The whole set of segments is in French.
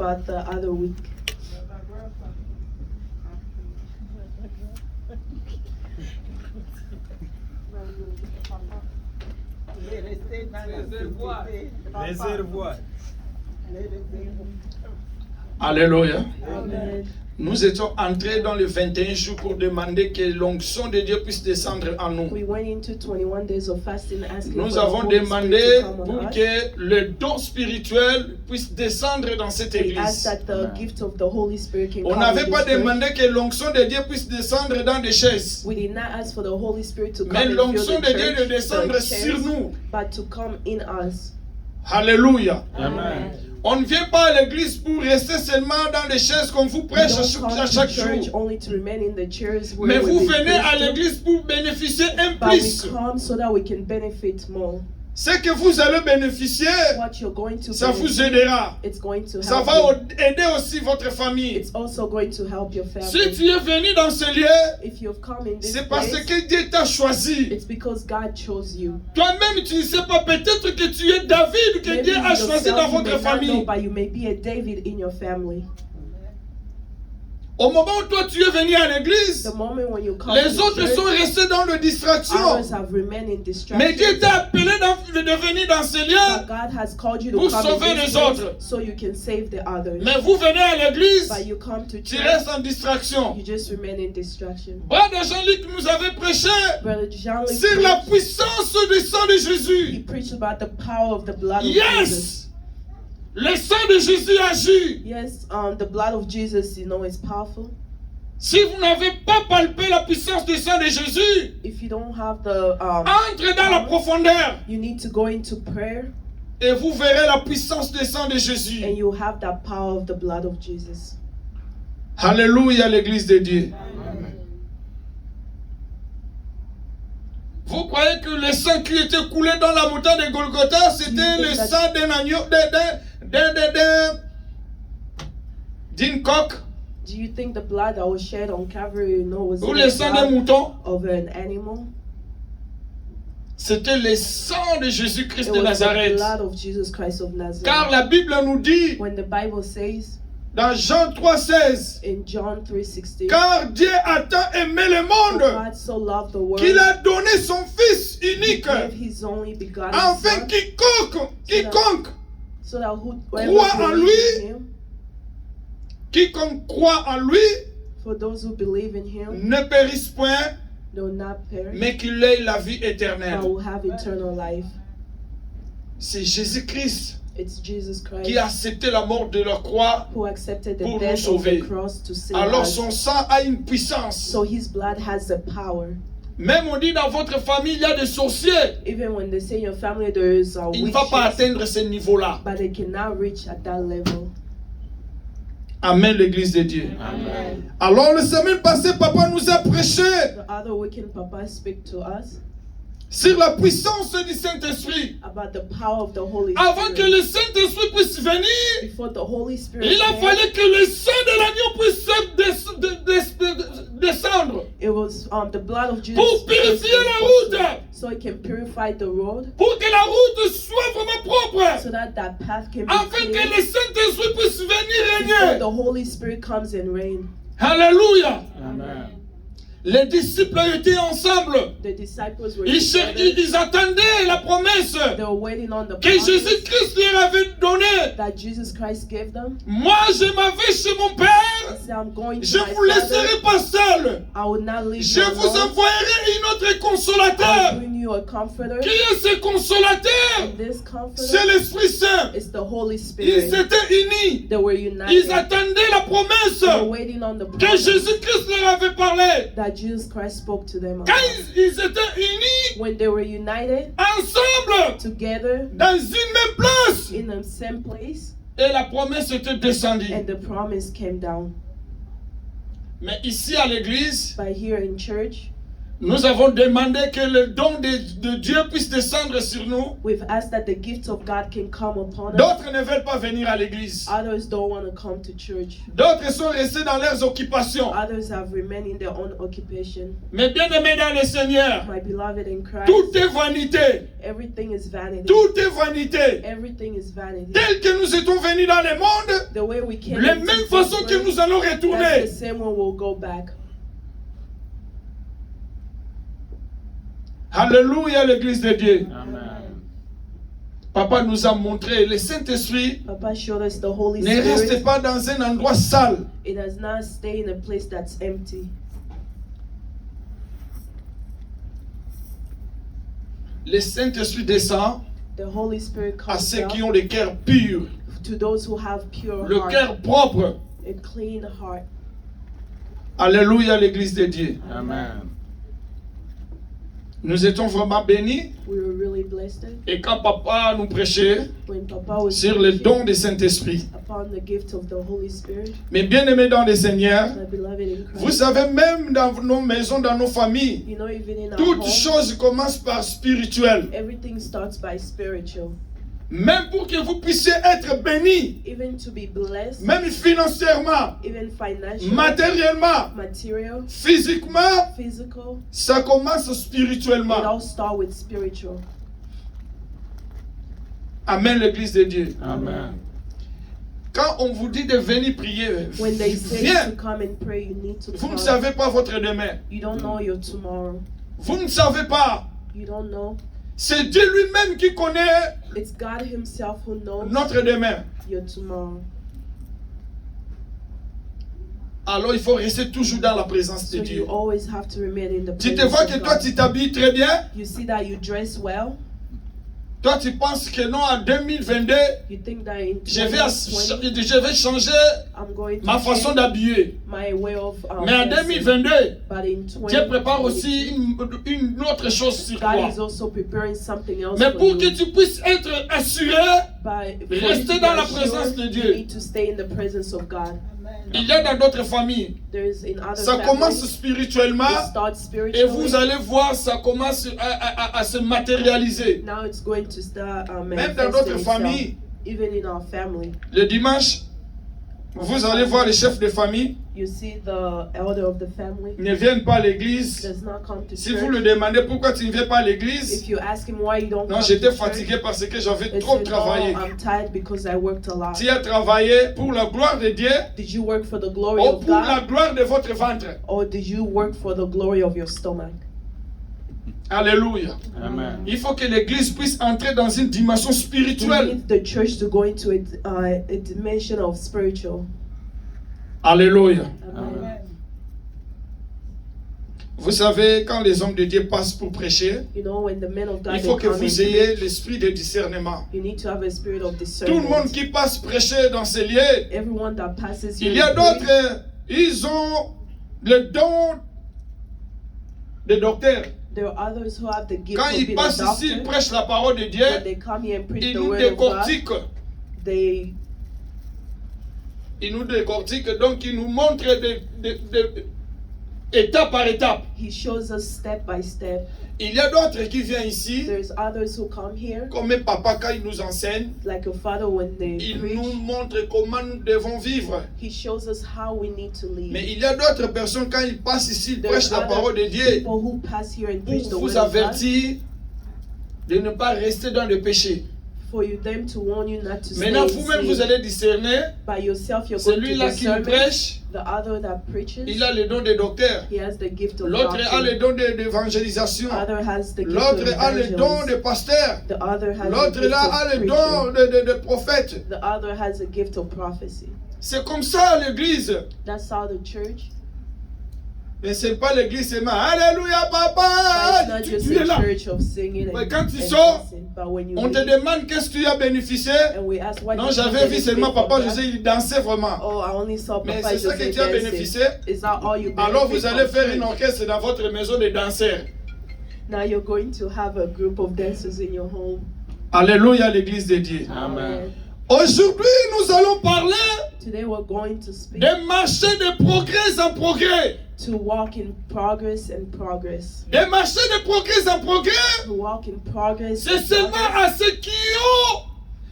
about the other week. Réservoir. Alléluia. Amen. Nous étions entrés dans les 21 jours pour demander que l'onction de Dieu puisse descendre en nous. We went into 21 days of fasting asking Nous for the avons Holy demandé Spirit to come on pour us. que le don spirituel puisse descendre dans cette We asked église. that the gift of the Holy Spirit can On come n'avait in pas this church. demandé que l'onction de Dieu puisse descendre dans des chaises. We did not ask for the Holy Spirit to come Mais and fill l'onction the de Dieu de church, descendre the sur chairs, nous. but to come in us. Alléluia. Amen. On ne vient pas à l'église pour rester seulement dans les chaises comme vous We prêchez don't come à to chaque church jour. only to remain in the chairs where Mais we've vous been venez à placed in, l'église pour bénéficier un but we plus. come so that we can benefit more. Ce que vous allez bénéficier, What you're going to ça vous benefit, aidera. it's going to Ça help va you. aider aussi votre famille. It's also going to help your family. Si tu es venu dans ce lieu, If you've come in this c'est parce place, que Dieu t'a choisi. it's because God chose you. Toi-même, tu ne sais pas, peut-être que tu es David, que Maybe Dieu a choisi dans yourself, you votre may not know, famille. but you may be a David in your family. Au moment où toi tu es venu à l'église, The moment when you come les to autres church, sont restés dans la distraction. others have remained in distraction. Mais Dieu t'a appelé de venir dans ce But lieu. God has called you to Pour come sauver in this les place autres. so you can save the others. Mais vous venez à l'église, But you come to tu church, restes en distraction. you just remain in distraction. Brother Jean-Luc nous avait prêché Brother Jean-Luc sur la preached, puissance du sang de he Jésus. preached about the power of the blood of Jesus. Yes! Le sang de Jésus agit. Yes, the blood of Jesus, you know, is powerful. Si vous n'avez pas palpé la puissance du sang de Jésus, If you don't have the, entrez dans la profondeur you need to go into prayer et vous verrez la puissance du sang de Jésus. and you have that power of the blood of Jesus. Alléluia, l'église de Dieu. Vous croyez que le sang qui était coulé dans la montagne de Golgotha, c'était le sang d'un agneau, d'une coque, Do you think the blood that was shed on Calvary, you know, was ou the le sang d'un blood mouton? of an animal? C'était le sang de Jésus-Christ It de was the Nazareth. blood of Jesus Christ of Nazareth. Car la Bible nous dit, When the Bible says dans Jean 3,16, in John 3:16, car Dieu a tant aimé le monde God so loved the world, qu'il a donné son Fils He unique, gave His only begotten afin Son, quiconque so that whoever croit en believes lui, in Him, quiconque croit en lui for those who believe in Him, ne périsse point, they will not perish, mais qu'il ait la vie éternelle. but will have eternal life. C'est Jésus-Christ It's Jesus Christ qui a accepté la mort de la croix. who accepted the pour nous death of sauver. the cross to save Alors us. son sang a une puissance. So His blood has the power. Même on dit dans votre famille, il y a des sorciers. Even when they say in your family there is a Il ne va pas witches, atteindre ce niveau-là. but they cannot reach at that level. Amen, l'église de Dieu. Amen. Alors, la semaine passée, papa nous a prêché The other weekend, Papa speak to us sur la puissance du Saint-Esprit. about the power of the Holy Avant que Spirit. le Saint-Esprit puisse venir, Before the Holy Spirit il a came, fallu que le sang de l'agneau puisse descendre it was the blood of Jesus pour purifier la route, so it can purify the road, pour que la route soit vraiment propre, so that that path can be afin que clear, le Saint-Esprit puisse venir before régner. the Holy Spirit comes and reign. Alléluia. Amen. Les disciples étaient ensemble. The disciples were Ils attendaient la promesse they were waiting on the que promise Jésus-Christ leur avait donnée. that Jesus Christ gave them. Moi, je m'en vais chez mon He Père. said, I'm going Je to ne my vous laisserai Father. pas seul. I will not leave Je you vous alone. envoyerai un autre I'll consolateur. bring you a comforter. Qui est ce consolateur? And this C'est comforter l'Esprit Saint. is the Holy Ils Spirit. étaient unis. They were united. Ils attendaient la promesse They were waiting on the que promise Jésus-Christ leur avait parlé. that Jesus Christ spoke to them Quand about. ils étaient unis, When they were united ensemble, together dans une même place, in the same place, et la promesse était descendue. and the promise came down. Mais ici à l'église, But here in church, Nous avons demandé que le don de Dieu puisse descendre sur nous. We've asked that the gift of God can come upon us. D'autres ne veulent pas venir à l'église. Others don't want to come to church. D'autres sont restés dans leurs occupations. Others have remained in their own occupation. Mais bien aimés dans le Seigneur, My beloved in Christ, tout est vanité. everything is vanity. Tout est vanité. Everything is vanity. Tel que nous étions venus dans le monde, The way we came de la into même this façon que world, nous allons that's retourner. the same one we'll go back. Alléluia, l'église de Dieu. Amen. Papa nous a montré, le Saint-Esprit Papa showed us the Holy ne reste Spirit. pas dans un endroit sale. It does not stay in a place that's empty. Le Saint-Esprit descend The Holy Spirit à comes ceux qui down ont le cœur pur, to those who have pure le heart, cœur propre. a clean heart. Alléluia, l'église de Dieu. Amen. Nous étions vraiment bénis. We were really blessed Et quand papa nous prêchait when Papa was sur le preaching don du Saint-Esprit. upon the gift of the Holy Spirit. Mais bien aimés dans le Seigneur, My beloved in Christ, vous savez, même dans nos maisons, dans nos familles, you know, even in our toute home, chose commence par spirituel. everything starts by spiritual. Même pour que vous puissiez être bénis, Even to be blessed, même financièrement, even financial, matériellement, material, physiquement, physical, ça commence it spirituellement. all starts with spiritual. Amen, l'église de Dieu. Amen. Quand on vous dit de venir prier, When they say to viens. come and pray, you need to Vous ne come. savez pas votre demain. You don't know your tomorrow. Vous ne savez pas. You don't know. C'est Dieu lui-même qui connaît It's God Himself who knows notre demain. your tomorrow. Alors il faut rester toujours dans la présence So de you Dieu. always have to remain in the Tu te presence vois of que toi God. tu t'habilles très bien. You see that you dress well. Toi tu penses que non, en 2022, You think that in je vais 2020 changer I'm going to ma façon change d'habiller. my way of Mais en dressing. 2022, But in Dieu prépare 2020, aussi une autre chose sur God toi. is also preparing something else Mais for pour you. que tu puisses être assuré, But for you restez to dans be la assured, présence de Dieu. You need to stay in the presence of God. il y a dans d'autres familles. There's in other Ça commence families, spirituellement it starts et spiritually. vous allez voir, ça commence à se matérialiser. Now it's going to start Même dans manifesting d'autres itself, familles, even in our family. le dimanche, vous allez voir les chefs de famille You see the elder of the family ne viennent pas à l'église. does not come to Si church. vous le demandez pourquoi tu ne viens pas à l'église, If you ask him why you don't non, come j'étais to church, fatigué parce que j'avais they trop say, travaillé. "No, I'm tired because I worked a lot." Tu as travaillé pour la gloire de Dieu Did you work for the glory ou of pour la God, gloire de votre ventre. or did you work for the glory of your stomach? Alléluia. Amen. Il faut que l'église puisse entrer dans une dimension We spirituelle. need the church to go into a dimension of spiritual. Alléluia. Amen. Vous savez, quand les hommes de Dieu passent pour prêcher, You know, when the men of God il they faut que come vous in, ayez l'esprit de discernement. you need to have a spirit of Tout le discernment. monde qui passe prêcher dans ces lieux, Everyone that passes here, il y a in prayer, d'autres, ils ont le don de docteur. there are others who have the gift Quand of ils being a passent ici, ils doctor. prêchent la parole de Dieu, When they come here and preach ils the nous word of God, décortiquent. they Ils nous décortiquent, donc ils nous montrent étape par étape. He shows us step by step. Il y a d'autres qui viennent ici, There's others who come here, comme un papa quand il nous enseigne, like a father when they il preach. nous montre comment nous devons vivre. He shows us how we need to live. Mais il y a d'autres personnes, quand ils passent ici, ils There's prêchent la other parole de Dieu people who pass here and preach the pour word vous of God, avertir de ne pas rester dans le péché. for you them to warn you not to stay Maintenant, in vous-même, vous sin. allez discerner. By yourself, you're going to Celui-là qui nous discern prêche, the other that preaches. il a le don de docteur. He has the gift of L'autre a le doctrine. don d'évangélisation. Other has the gift of L'autre a le don de evangelist. pasteur. The other has the L'autre gift là of a le preacher. don de prophète. The other has a gift of prophecy. C'est comme ça l'église. That's how the church. Mais c'est pas l'église seulement. Alléluia, But papa. it's not Tu just es a là. church of singing Ouais, and, quand tu and sors, dancing. But when you On te leave, demande qu'est-ce que tu as bénéficié. and we ask what Non, did you j'avais vu benefit seulement from papa that? José, il dansait vraiment. Oh, I only saw Mais Papa c'est ça que José tu as dancing. bénéficié. Is that all you Alors benefit vous allez from faire une church? orchestre dans votre maison de danseurs. Now you're going to have a group of dancers in your home. Alléluia, l'église de Dieu. Amen. Aujourd'hui, nous allons parler Today we're going to speak de marcher de progrès en progrès. To walk in progress and progress. De marcher de progrès en progrès, To walk in progress. c'est and seulement progress. à ceux qui ont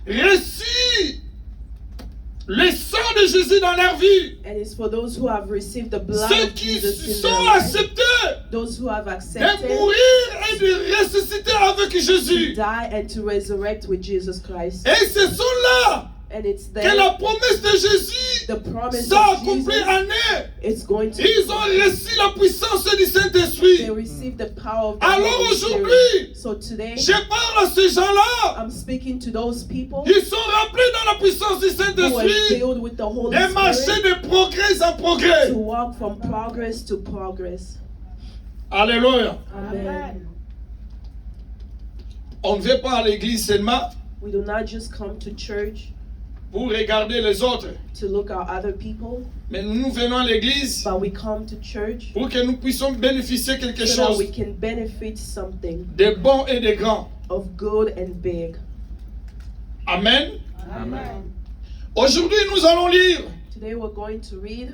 reçu le sang de Jésus dans leur vie. And it's for those who have received the blood Ceux of qui Jesus in sont their life. acceptés Those who have de accepted mourir et de ressusciter avec to Jésus. die and to resurrect with Jesus Christ. Et ce sont là And it's que there. la promesse de Jésus The promise s'est of accomplie Jesus, en eux. it's going to Ils ont reçu la puissance du Saint-Esprit. they receive the power of the Alors Holy aujourd'hui, Spirit. So today, je parle à ces gens-là. I'm speaking to those people Ils sont remplis dans la puissance du who are Saint-Esprit. filled with the Holy De marcher Spirit de progrès en progrès. to walk from progress to progress. Alléluia. Amen. On ne vient pas à l'église seulement We do not just come to church pour regarder les autres. to look at other people, Mais nous venons à l'église but we come to church pour que nous puissions bénéficier quelque so that chose we can benefit something de bon et de grand. of good and big. Amen. Amen. Aujourd'hui, nous allons lire. Today we're going to read.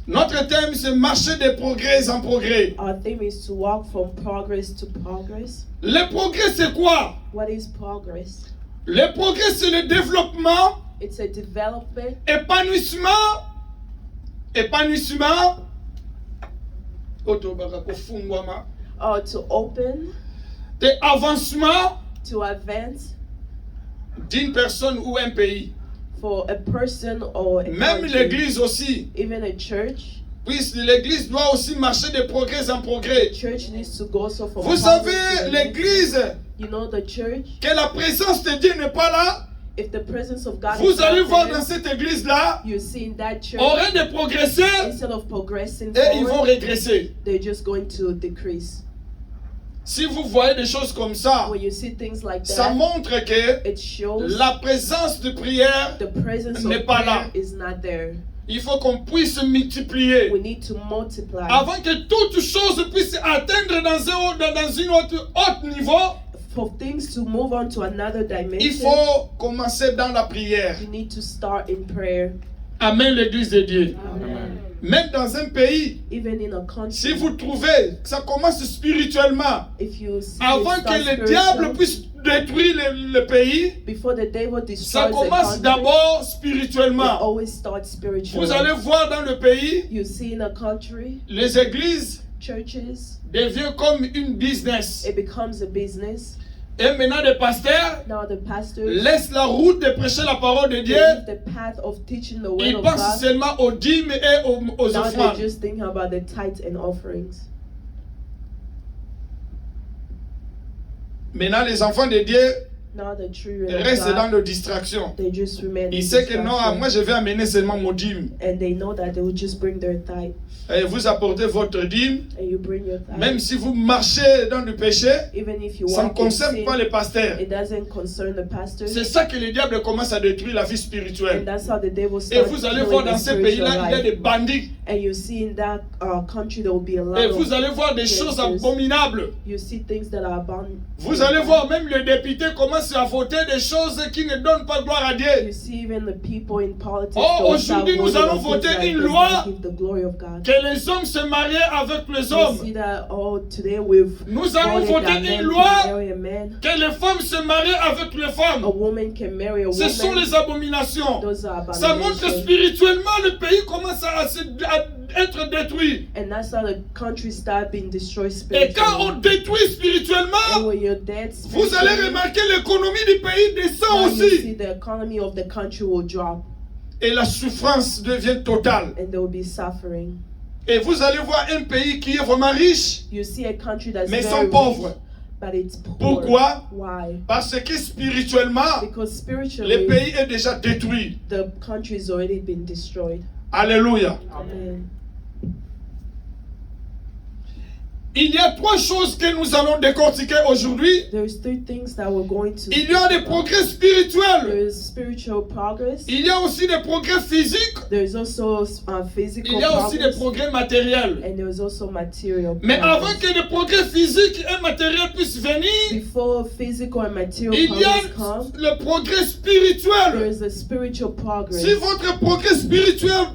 Notre thème, c'est marcher de progrès en progrès. Our theme is to walk from progress to progress. Le progrès, c'est quoi? What is progress? Le progrès, c'est le développement, It's a development, épanouissement, to open, de avancement to advance d'une personne ou un pays. for a person or a Même country, l'église aussi. even a church. Puisque l'église doit aussi marcher de progrès en progrès. Church needs to go also from Vous progress to savez, the next. l'église, You know the church. que la présence de Dieu n'est pas là, If the presence of God vous is allez not voir there, dans cette église-là, you see in that church, au lieu de progresser, instead of progressing et ils vont forward, régresser. they're just going to decrease. Si vous voyez des choses comme ça, When you see things like ça that, montre que it shows la présence de prière, the presence n'est of pas prayer là. is not there. il faut qu'on puisse multiplier. We need to multiply. Avant que toute chose puisse atteindre dans un autre niveau, For things to move on to another il dimension, faut commencer dans la prière. you need to start in prayer. Amen, l'église de Dieu. Amen. Même dans un pays, Even in a country, si vous trouvez que ça commence spirituellement, if you see avant it que start le diable spiritual, puisse détruire le pays, before the devil ça destroys the commence country, d'abord it spirituellement. always starts spiritually. Vous allez voir dans le pays, You see in a country, les églises churches, deviennent comme une business. it becomes a business. Et maintenant, les pasteurs Now the pastors laissent la route de prêcher la parole de they Dieu. leave the path of teaching the word Ils of pensent God. seulement aux dîmes et aux Now they're offrandes. just thinking about the tithes and offerings. Maintenant, les enfants de Dieu Now the children of restent dans God, nos distractions. they just remain Ils in savent que non, distraction. moi je vais amener seulement mon dîme. And they know that they will just bring their tithe. Et vous apportez votre dîme, And you bring your tithe. même si vous marchez dans le péché, Even if you ça ne walk in concerne sin, pas les pasteurs. it doesn't concern the pastors. C'est ça que le diable commence à détruire la vie And spirituelle. that's how the devil Et starts vous allez killing voir the dans ces spiritual pays-là, il y a life. des bandits. And you see in that country there will be a lot Et of vous allez voir des choses gangsters. abominables. You see things that are abominable. Vous allez voir même les députés commencent à voter des choses qui ne donnent pas gloire à You Dieu. see even the people in politics. Oh, they'll start aujourd'hui, nous voting allons on things voter like une this loi that give the glory of God. Que les hommes se marient avec les You see hommes. that today we've Nous allons voted voter that une men loi can marry a man, que les femmes se marient avec les a femmes. woman can marry a Ce sont woman. les abominations. Those are Ça montre que abominations. spirituellement, le pays commence à être détruit. And that's how the country start being destroyed Et quand on spiritually. détruit And spirituellement, when you're dead vous allez spiritually, remarquer l'économie du pays descend now you see aussi. the economy of the country will drop Et la souffrance devient totale. and there will be suffering. Et vous allez voir un pays qui est vraiment riche, You see a country that's mais very sont rich, pauvres. but it's poor. Pourquoi? Why? Parce que spirituellement, Because le spiritually, pays est déjà détruit. the country's already been destroyed. Alléluia. Amen. Il y a trois choses que nous allons décortiquer aujourd'hui. There's three things that we're going to. Il y a des progrès spirituels. There's spiritual progress. Il y a aussi des progrès physiques. There's also physical Il y a aussi des progress. progrès matériels. And there's also material Mais avant progress. que les progrès physiques et matériels puissent venir, Before physical and material il y a progress come, le progrès spirituel. there's a spiritual progress. Si votre progrès spirituel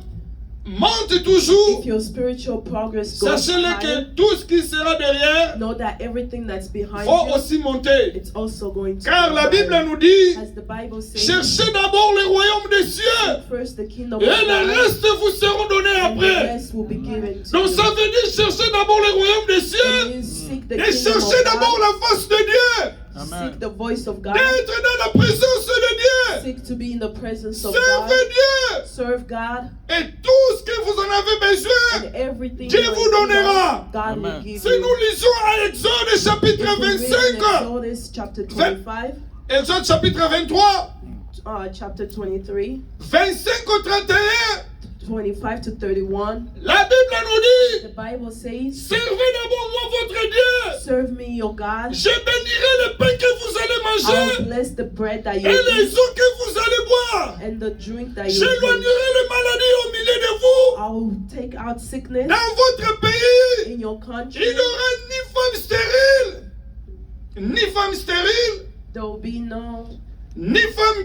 monte toujours, If your spiritual progress goes sachez-le higher, que tout ce qui sera derrière know that everything that's behind va you, aussi monter. it's also going to Car be la higher. Bible nous dit, As the Bible says, cherchez d'abord le royaume des cieux first the kingdom et of le God, reste vous seront donnés and the après. rest will be given to Donc you. ça veut dire chercher d'abord le royaume des It cieux means seek the et kingdom chercher of d'abord God, la face de Dieu. seek the voice of God, D'être dans la présence de Dieu. seek to be in the presence of Servez God, Dieu. serve God, Et tout ce que vous en avez besoin, and everything Dieu you vous receive, donnera. God will Amen. give si you. nous lisons à Exode chapitre If we read in 25, Exodus chapter 25, Exode chapitre 23, chapter 23, 25 au 31, 25 to 31, la Bible nous the dit, Bible says, servez d'abord moi votre Dieu. serve me your God, Je bénirai le pain que vous allez I'll manger bless the bread that et you les eat eaux que vous allez boire. and the drink that you drink. J'éloignerai les maladies au milieu de vous. I will take out sickness Dans votre pays, in your il country. n'y aura ni femme stérile, ni femme stérile, There will be no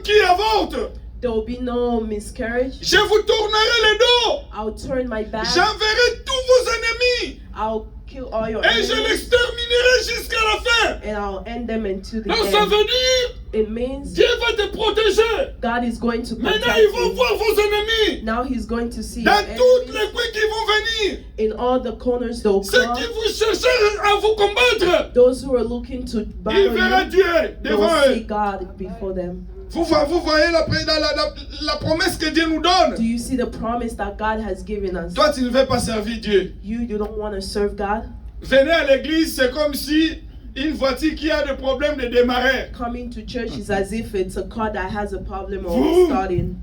qui avorte. There will be no miscarriage. Je vous tournerai le dos. I'll turn my back. J'enverrai tous vos ennemis I'll kill all your et je enemies l'exterminerai jusqu'à la fin. and I'll end them into the Donc ça end. veut dire, It means Dieu va te protéger. God is going to Maintenant, protect ils vont you. voir vos ennemis. Now he's going to see your Dans toutes enemies. les coins qui vont venir. In all the corners they'll Ceux qui come. vous cherchent à vous combattre, Those who are looking to ils battle verront you, Dieu they will devant see eux. God before them. Vous voyez la promesse que Dieu nous Do donne. you see the promise that God has given us? Toi, tu ne veux pas servir Dieu. You don't want to serve God? Venez à l'église, c'est comme si une voiture qui a des problèmes de démarrer. Coming to church is as if it's a car that has a problem Vroom. of starting.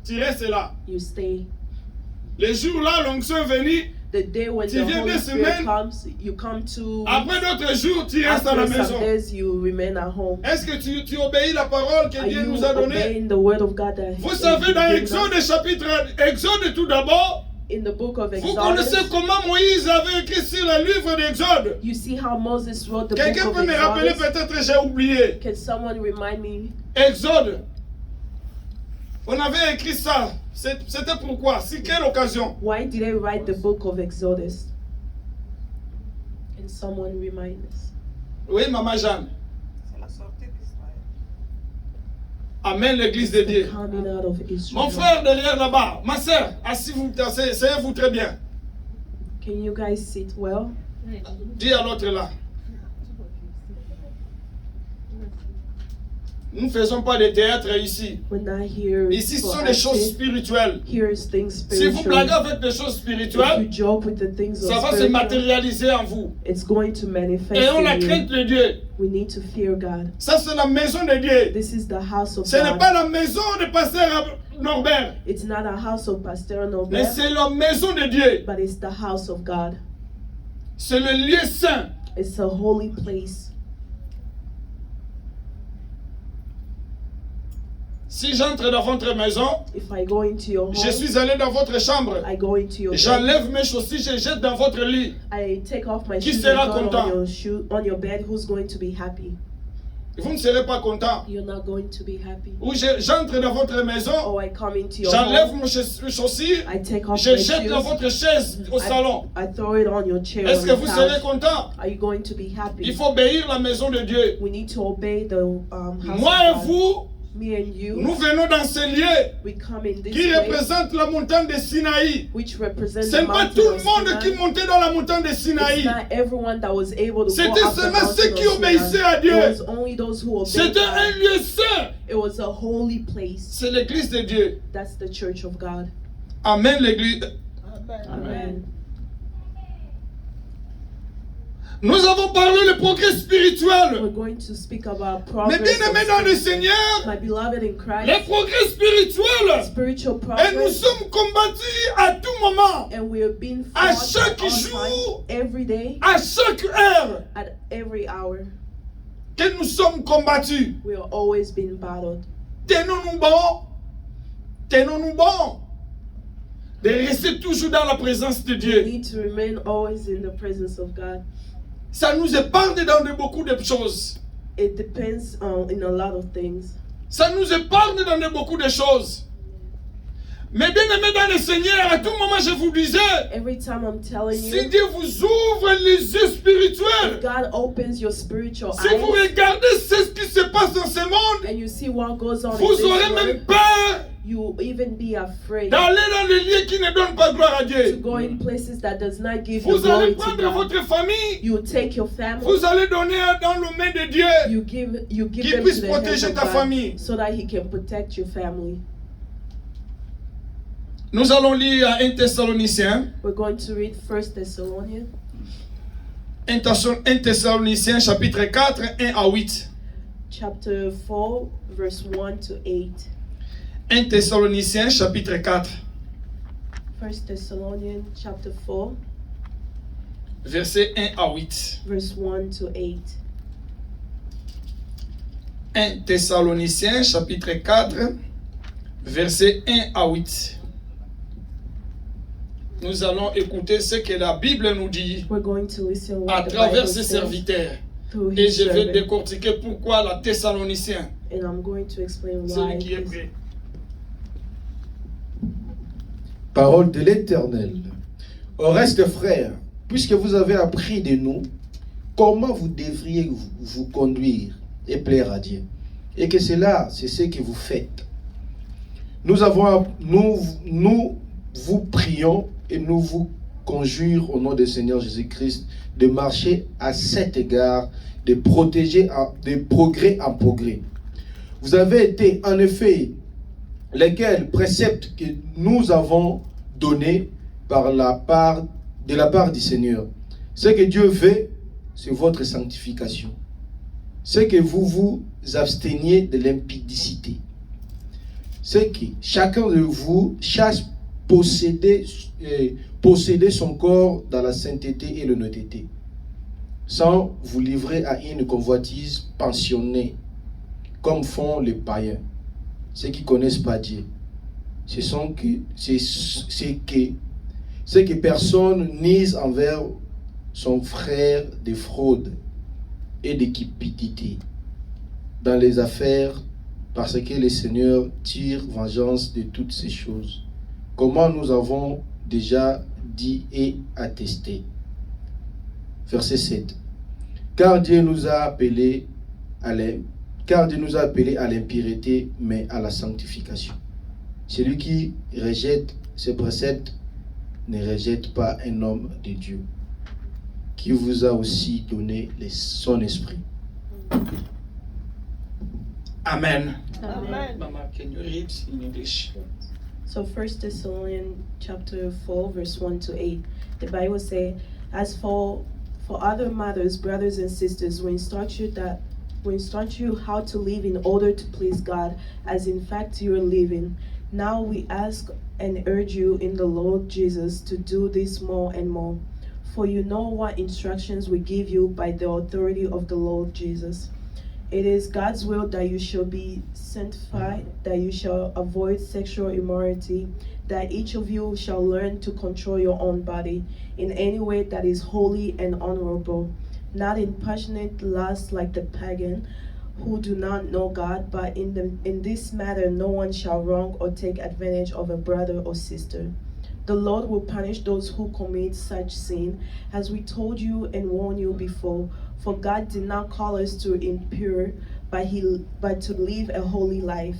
Tu restes là. You stay. Les jours là, l'onction est venue. The day when Tu the viens Holy des Spirit semaines. comes, you come to. Après d'autres jours, tu restes à la After some maison. days, you remain at home. Est-ce que tu obéis la parole que Are Dieu you nous a donnée? obeying the word of God that Vous He savez, dans given us? Exode chapitre Exode tout d'abord, In the book of vous connaissez Exodus, comment Moïse avait écrit sur le livre d'Exode. you see how Moses wrote the Quelqu'un book peut of me rappeler, Exodus. peut-être j'ai oublié. Can someone remind me? Exode. On avait écrit ça. C'était pourquoi? C'est quelle occasion? Why did I write the book of Exodus? Can someone remind us? Oui, Maman Jeanne. C'est la sortie d'Israël. Amen, l'église de The Dieu. coming out of Israel. Mon frère derrière là-bas, ma soeur, asseyez-vous très bien. Can you guys sit well? Dis à l'autre là. Nous ne faisons pas de théâtre ici. We're not here Ici, ce for sont des choses acting. spirituelles. Here is things Si vous blaguez spiritual. avec des choses If you spirituelles, joke with the things ça of va se spiritual, matérialiser en vous. it's going to manifest Ayons la in you. crainte de Dieu. We need to fear God. Ça, c'est la maison de Dieu. This is the house of Ce n'est God. pas la maison de pasteur Norbert, It's not a house of Pastor mais Norbert, c'est la maison de Dieu. but it's the house of God. C'est le lieu saint. It's a holy place. Si j'entre dans votre maison, If I go into your je home, suis allé dans votre chambre, I go into your bed, j'enlève mes chaussures, je jette dans votre lit. I take off my Qui shoes sera and put content? on your bed. Who's going to be happy? Vous ne serez pas content. You're not going to be happy. Ou j'entre dans votre maison, Oh, I come into your j'enlève home, mes chaussures, I take off je my jette dans shoes, votre chaise au salon. I throw it on your chair. Est-ce on que your vous couch. serez content? Are you going to be happy? Il faut obéir la maison de Dieu. We need to obey the house Moi of et God. vous, Me and you, nous venons dans ce lieu we come in this qui place, représente la montagne de Sinaï. which represents Ce the n'est pas mountain tout le of monde qui Sinai. montait dans la montagne de It's Sinaï. not everyone that was able to go C'était up the seulement mountain ceux of qui obéissaient à Sinai. Dieu. It was only those who obeyed C'était un God. lieu saint. It was a holy place. C'est l'église de Dieu. That's the church of God. Amen, l'église. Amen. Nous avons parlé le progrès We're spirituel. going to speak about Mais progress. bien aimés dans le Seigneur, My beloved in le Christ, progrès spirituel. spiritual Et nous progress, sommes combattus à tout moment, and we are being À fought chaque all jour. time, every day, à chaque heure at every hour. que nous sommes combattus. We are always being battled. Tenons-nous bons. Tenons-nous bons. De rester toujours dans la présence de We Dieu. need to remain always in the presence of God. Ça nous épargne dans beaucoup de choses. It depends in a lot of things. Ça nous épargne dans beaucoup de choses. Mais bien aimé dans le Seigneur, à tout moment je vous disais, Every time I'm telling si you, Dieu vous ouvre les yeux spirituels, God opens your spiritual si vous eyes regardez ce qui se passe dans ce monde, and you see what goes on in vous this aurez même world, peur you even be afraid d'aller dans les lieux qui ne donnent pas gloire à to Dieu. go in places that does not give you Vous allez glory to prendre God. votre famille, You take your family, vous allez donner dans les mains de Dieu. you give Qu'il them puisse to the hands protéger of ta God famille. so that He can protect your family. Nous allons lire 1 Thessaloniciens, We're going to read 1 Thessalonians 1 Thessaloniciens chapitre 4, 1 à 8. chapter 4, verse 1 to 8. 1 Thessaloniciens chapitre 4, 1 Thessalonians chapter 4, verset 1 à 8. verse 1 to 8. 1 Thessaloniciens chapitre 4, verset 1 à 8. Nous allons écouter ce que la Bible nous dit We're going to listen à what the travers Bible ses says serviteurs. through Et His je vais servant. décortiquer pourquoi la Thessaloniciens, And I'm going to explain why. celui qui est this- prêt. Parole de l'Éternel. Au reste, frères, puisque vous avez appris de nous comment vous devriez vous conduire et plaire à Dieu, et que cela, c'est ce que vous faites. Nous vous prions et nous vous conjurons au nom du Seigneur Jésus-Christ de marcher à cet égard, de progrès en progrès. Vous avez été en effet lesquels préceptes que nous avons donnés de la part du Seigneur. Ce que Dieu veut, c'est votre sanctification. C'est que vous vous absteniez de l'impudicité. C'est que chacun de vous cherche posséder son corps dans la sainteté et l'honnêteté, sans vous livrer à une convoitise pensionnée, comme font les païens, ceux qui ne connaissent pas Dieu. C'est que personne n'ise envers son frère de fraude et de cupidité dans les affaires, parce que le Seigneur tire vengeance de toutes ces choses, comment nous avons déjà dit et attesté. Verset 7. Car Dieu nous a appelés à l'impureté, mais à la sanctification. Celui qui rejette ces préceptes ne rejette pas un homme de Dieu, qui vous a aussi donné son esprit. Amen. Amen. Mama, can you read in English? So 1 Thessalonians chapter 4, verse 1 to 8. The Bible says, as for other matters, brothers and sisters, we instruct you how to live in order to please God, as in fact you are living. Now we ask and urge you in the Lord Jesus to do this more and more. For you know what instructions we give you by the authority of the Lord Jesus. It is God's will that you shall be sanctified, that you shall avoid sexual immorality, that each of you shall learn to control your own body in any way that is holy and honorable, not in passionate lust like the pagan who do not know God, but in this matter no one shall wrong or take advantage of a brother or sister. The Lord will punish those who commit such sin, as we told you and warned you before. For God did not call us to impure, but to live a holy life.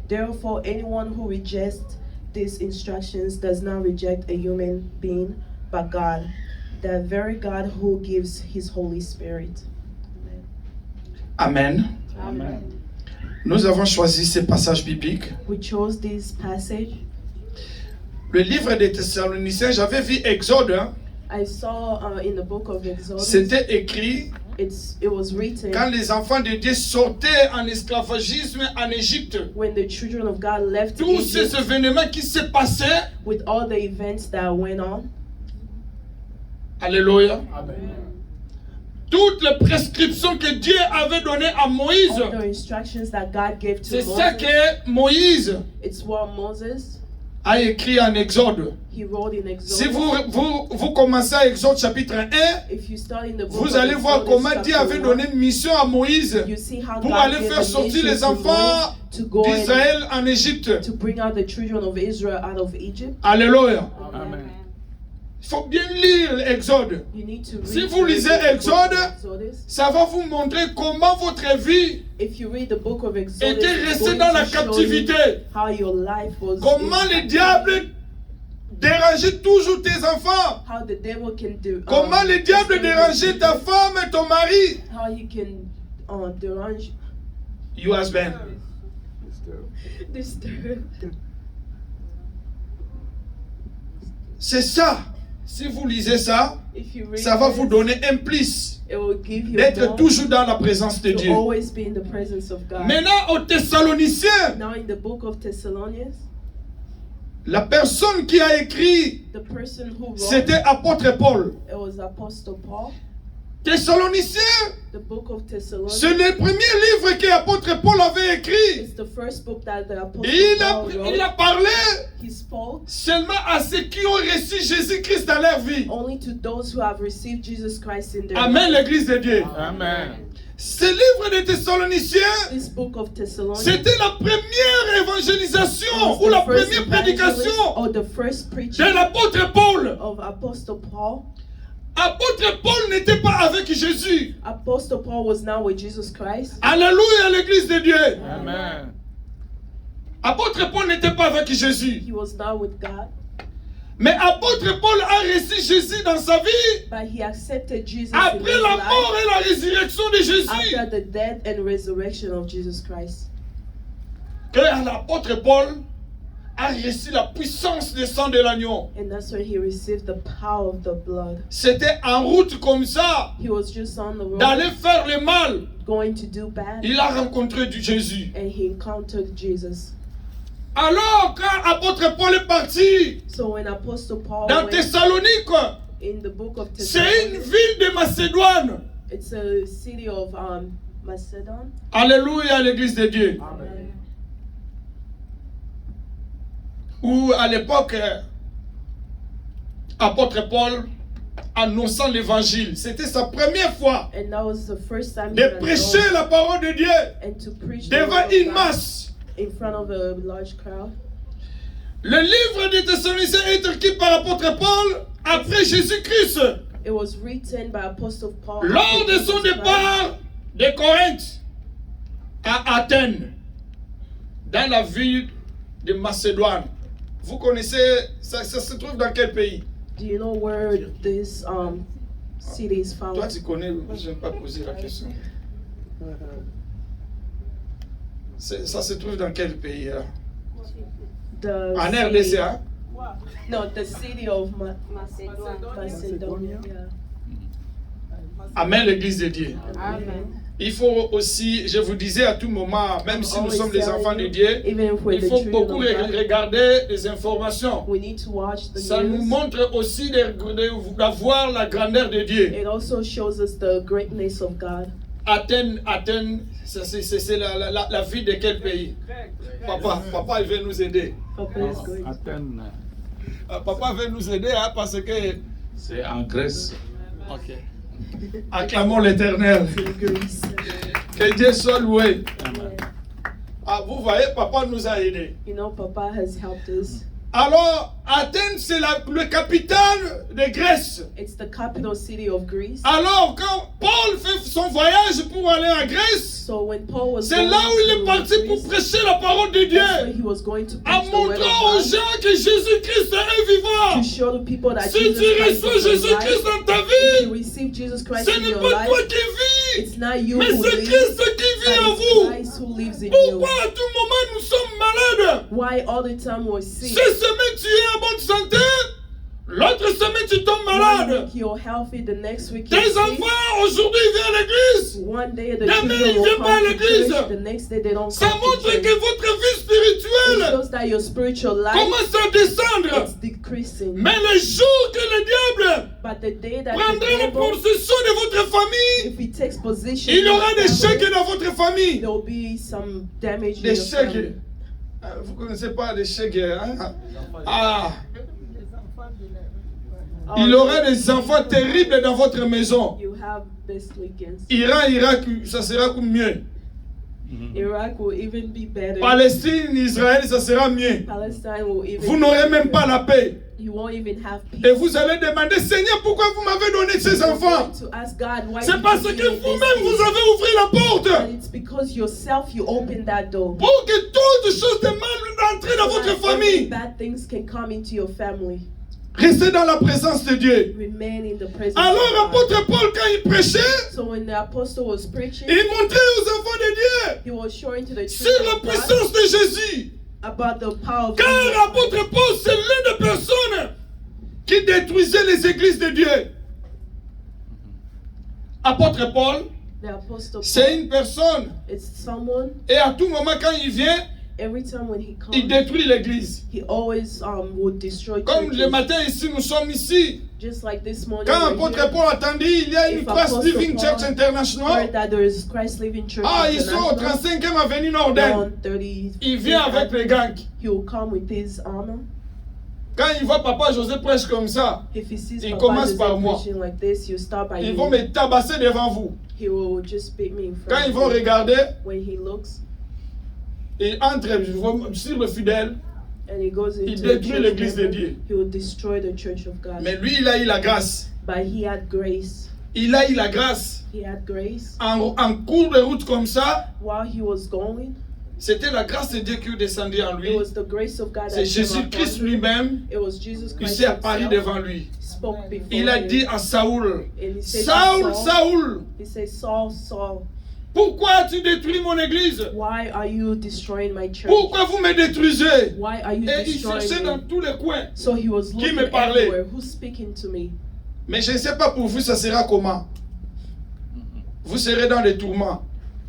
Therefore, anyone who rejects these instructions does not reject a human being, but God, the very God who gives His Holy Spirit. Amen. Amen. Nous avons choisi ce passage biblique. We chose this passage. Le livre des Thessaloniciens, j'avais vu Exode, hein. I saw in the book of Exodus, C'était écrit it was written quand les enfants de Dieu sortaient en esclavagisme en Égypte. when the children of God left Tous ces Egypt, événements qui se passaient, with all the events that went on. alléluia, toutes les prescriptions que Dieu avait données à Moïse, All the instructions that God gave to c'est ça Moses. que Moïse It's what Moses, a écrit en Exode. he wrote in Exodus. Si vous commencez à Exode chapitre 1, If you start in the book vous of allez voir Exodus, comment chapter Dieu avait 1, donné une mission à Moïse you see how pour God aller gave faire a sortir mission les to enfants Moses to go and d'Israël en Égypte. to bring out the children of Israel out of Egypt. Alléluia. Amen. Il faut bien lire l'Exode. You need to read Si vous lisez the book of Exode, Exodus. ça va vous montrer comment votre vie If you read the book of Exodus, était it's restée going dans to la show you captivité. how your life was. Comment in le captivity. diable dérangeait toujours tes enfants. How the devil can do. Comment le diable dérangeait ta femme et ton mari. How he can derange, Your husband. disturb. C'est ça. Si vous lisez ça, If you read ça va this, vous donner un plus it will give you d'être more toujours dans la présence de to Dieu. always be in the presence of God. Maintenant, aux Thessaloniciens, Now in the book of Thessalonians, la personne qui a écrit, the person who wrote c'était apôtre Paul. it was Apostle Paul. Thessaloniciens, The book of Thessalonians. c'est le premier livre que l'apôtre Paul avait écrit. It's the first book that the Apostle Et Paul wrote. il a parlé He spoke seulement à ceux qui ont reçu Jésus-Christ dans leur vie. only to those who have received Jesus Christ in their Amen, life. l'église de Dieu. Amen. Ce livre de Thessaloniciens, This book of Thessalonians c'était la première évangélisation was ou the la first première evangelist prédication or the first preaching de l'apôtre Paul. of Apostle Paul. Apôtre Paul n'était pas avec Jésus. Apostle Paul was now with Jesus Christ. Alléluia, l'église de Dieu. Amen. Apôtre Paul n'était pas avec Jésus. He was now with God, Mais apôtre Paul a reçu Jésus dans sa vie but he accepted Jesus in après his la life mort et la résurrection de Jésus. after the death and resurrection of Jesus Christ. Que l'apôtre Paul a reçu la puissance du sang de l'agneau. And that's when he received the power of the blood. C'était en route comme ça, He was just on the road d'aller faire le mal. going to do bad, Il a rencontré du Jésus. and he encountered Jesus. Alors, quand apôtre Paul est parti So when Apostle Paul dans went Thessalonique, in the book of c'est une Thessalonians, ville de Macédoine. it's a city of Macedon. Alléluia, l'église de Dieu. Amen. Où à l'époque, apôtre Paul, annonçant l'évangile, c'était sa première fois And that was the first time he de had prêcher gone la parole de Dieu and to preach the devant word of une God masse. in front of a large crowd. Le livre des Thessaloniciens est écrit par l'apôtre Paul après Jésus-Christ. It was written by Apostle Paul Lors after de son Jesus Christ. départ de Corinthe à Athènes, dans la ville de Macédoine. Vous connaissez, ça se trouve dans quel pays? Do you know where this city is Toi, found? tu connais, moi je n'aime pas poser la question. Ça se trouve dans quel pays là? The En city- RDC, hein? No, the city of Macedonia. Macedonia. Yeah. Amen, l'église de Dieu. Amen. Il faut aussi, je vous disais à tout moment, même si nous sommes des enfants de Dieu, Even if we're il the faut children beaucoup of God, regarder les informations. we need to watch the Ça nous news. montre aussi d'avoir la grandeur de Dieu. It also shows us the greatness of God. Athènes, c'est la ville de quel pays? Papa, il veut nous aider. Papa is good. Athènes. Papa veut nous aider hein, parce que... C'est en Grèce. Ok. Acclamons l'Éternel. In Greece. Que Dieu soit loué. Yeah. Ah, vous voyez, papa nous a aidés. You know, Papa has helped us. Alors, Athènes, c'est le capitale de Grèce. It's the capital city of Greece. Alors, quand Paul fait son voyage pour aller en Grèce, So when Paul was c'est going là où il est to parti pour Greece, prêcher la parole de that's where Dieu. he was going to En preach the word montrant aux of God, gens que Jésus-Christ est vivant. to show the people that Si Jesus tu Christ reçois is alive. Jésus-Christ dans ta If you vie, receive Jesus Christ ce in n'est your pas toi life, qui vis, it's not you mais who c'est lives, Christ qui vit en but it's vous. Christ who lives in you. Pourquoi à tout moment nous sommes malades? Why all the time we're sick? Cette semaine tu es en bonne santé, l'autre semaine tu tombes One malade. week you're healthy, the next week you're Tes sick. enfants aujourd'hui viennent à l'église. One day the Demain, children ils will viennent pas à come to l'église. church, the next day they don't Ça come to montre church. que votre vie It spirituelle shows that your spiritual life commence à descendre. is decreasing. Mais le jour que le diable But the day that prendra the la devil, possession de votre famille, if he takes position, il y in aura your des family, chèques dans votre famille. there will be some damage in Des your chèques. family. Vous ne connaissez pas des chèques, hein? Ah, il y aura des enfants terribles dans votre maison. You have this weekend. Iran, ça sera comme mieux. Iraq will even be better. Palestine, Israël, ça sera mieux. Palestine will even Vous n'aurez même pas la paix. You won't even have peace. Et vous allez demander, Seigneur, pourquoi vous m'avez donné ces You're enfants? going to ask God, why C'est did parce you que give me vous-même, this vous peace? avez ouvert la porte And it's because yourself you opened that door. pour que toutes choses de mal entrent dans So votre that every famille. bad things can come into your family. Restez dans la présence de Dieu. Remain in the presence Alors, of God. apôtre Paul, quand il prêchait, So when the apostle was preaching, il montrait aux enfants de Dieu he was showing to the sur children la of God puissance de Jésus. about the power of Car Jesus. l'apôtre Paul, c'est l'une des personnes qui détruisait les églises de Dieu. Apôtre Paul, The apostle c'est Paul, une personne. it's someone, Et à tout moment, quand il vient, every time when he il comes, détruit l'église. he always would destroy Comme le churches. matin ici, nous sommes ici. Just like this morning, Quand we're apôtre here, Paul attendit, il y a une If Christ Apostle Living Paul Church International. heard that there is Christ Living Church Ah, ils sont au International, 35e avenue Norden. on 30, Il vient avec les gangs. he will come with his armor. Quand il voit Papa José prêche comme ça, If he sees Il Papa commence José par moi. preaching like this, you start by ils me. vont me tabasser devant vous. He will just beat me in front Quand of ils vont you. regarder, When he looks ils entrent sur le fidèle. and he goes into the détruit church l'église de member, Dieu. he will destroy the church of God. Mais lui, il a eu la grâce. But he had grace. Il a eu la grâce. He had grace. En cours de route comme ça, While he was going, c'était la grâce de Dieu qui descendait en lui. it was the grace of God that C'est came Jésus-Christ upon him. lui-même It was Jesus qui Christ s'est apparu himself devant lui. spoke before Il a him. dit à Saoul, And he said to Saoul, Saul, Saoul, he said, Saul, Saul, pourquoi tu détruis mon église? why are you destroying my church? Pourquoi vous me détruisez? Why are you Et il cherchait dans destroying me? tous les coins. So he was Qui looking me parlait? everywhere. Who's speaking to me? Mais je ne sais pas pour vous, ça sera comment. Vous serez dans les tourments.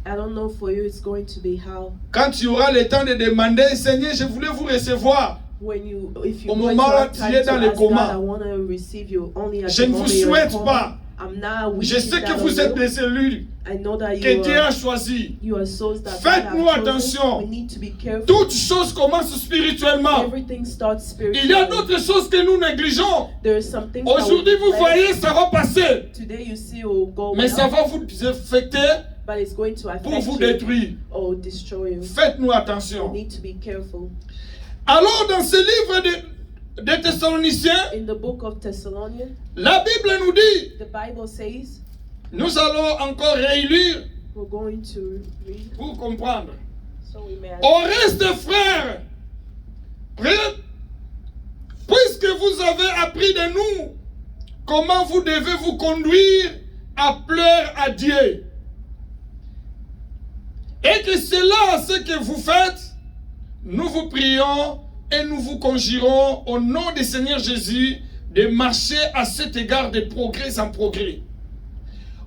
I don't know for you it's going to be how. Quand tu auras le temps de demander, Seigneur, je voulais vous recevoir. If you Au go moment to où have tu time es to dans le ask coma. God, I want to receive you only at Je the ne vous moment you're in souhaite coma. pas. I'm not Je wishing sais que that vous on êtes you. des cellules I know that que Dieu a you choisies. are souls that Faites-nous God have chosen. attention. We need to be careful. Toutes choses commencent spirituellement. Everything starts spiritually. Il y a d'autres choses que nous négligeons. There are some things that Aujourd'hui, we vous neglect. voyez, ça va passer. Today you see will go Mais ça well, va vous affecter but it's going to pour affect vous you détruire. or destroy you. Faites-nous You attention. need to be careful. Alors, dans ce livre de Thessaloniciens, In the book of Thessalonians, la Bible nous dit, the Bible says, nous allons encore relire we're going to read, pour comprendre. so we may Au reste, frères, puisque vous avez appris de nous comment vous devez vous conduire à plaire à Dieu, et que cela, ce que vous faites, nous vous prions et nous vous conjurons au nom du Seigneur Jésus de marcher à cet égard de progrès en progrès.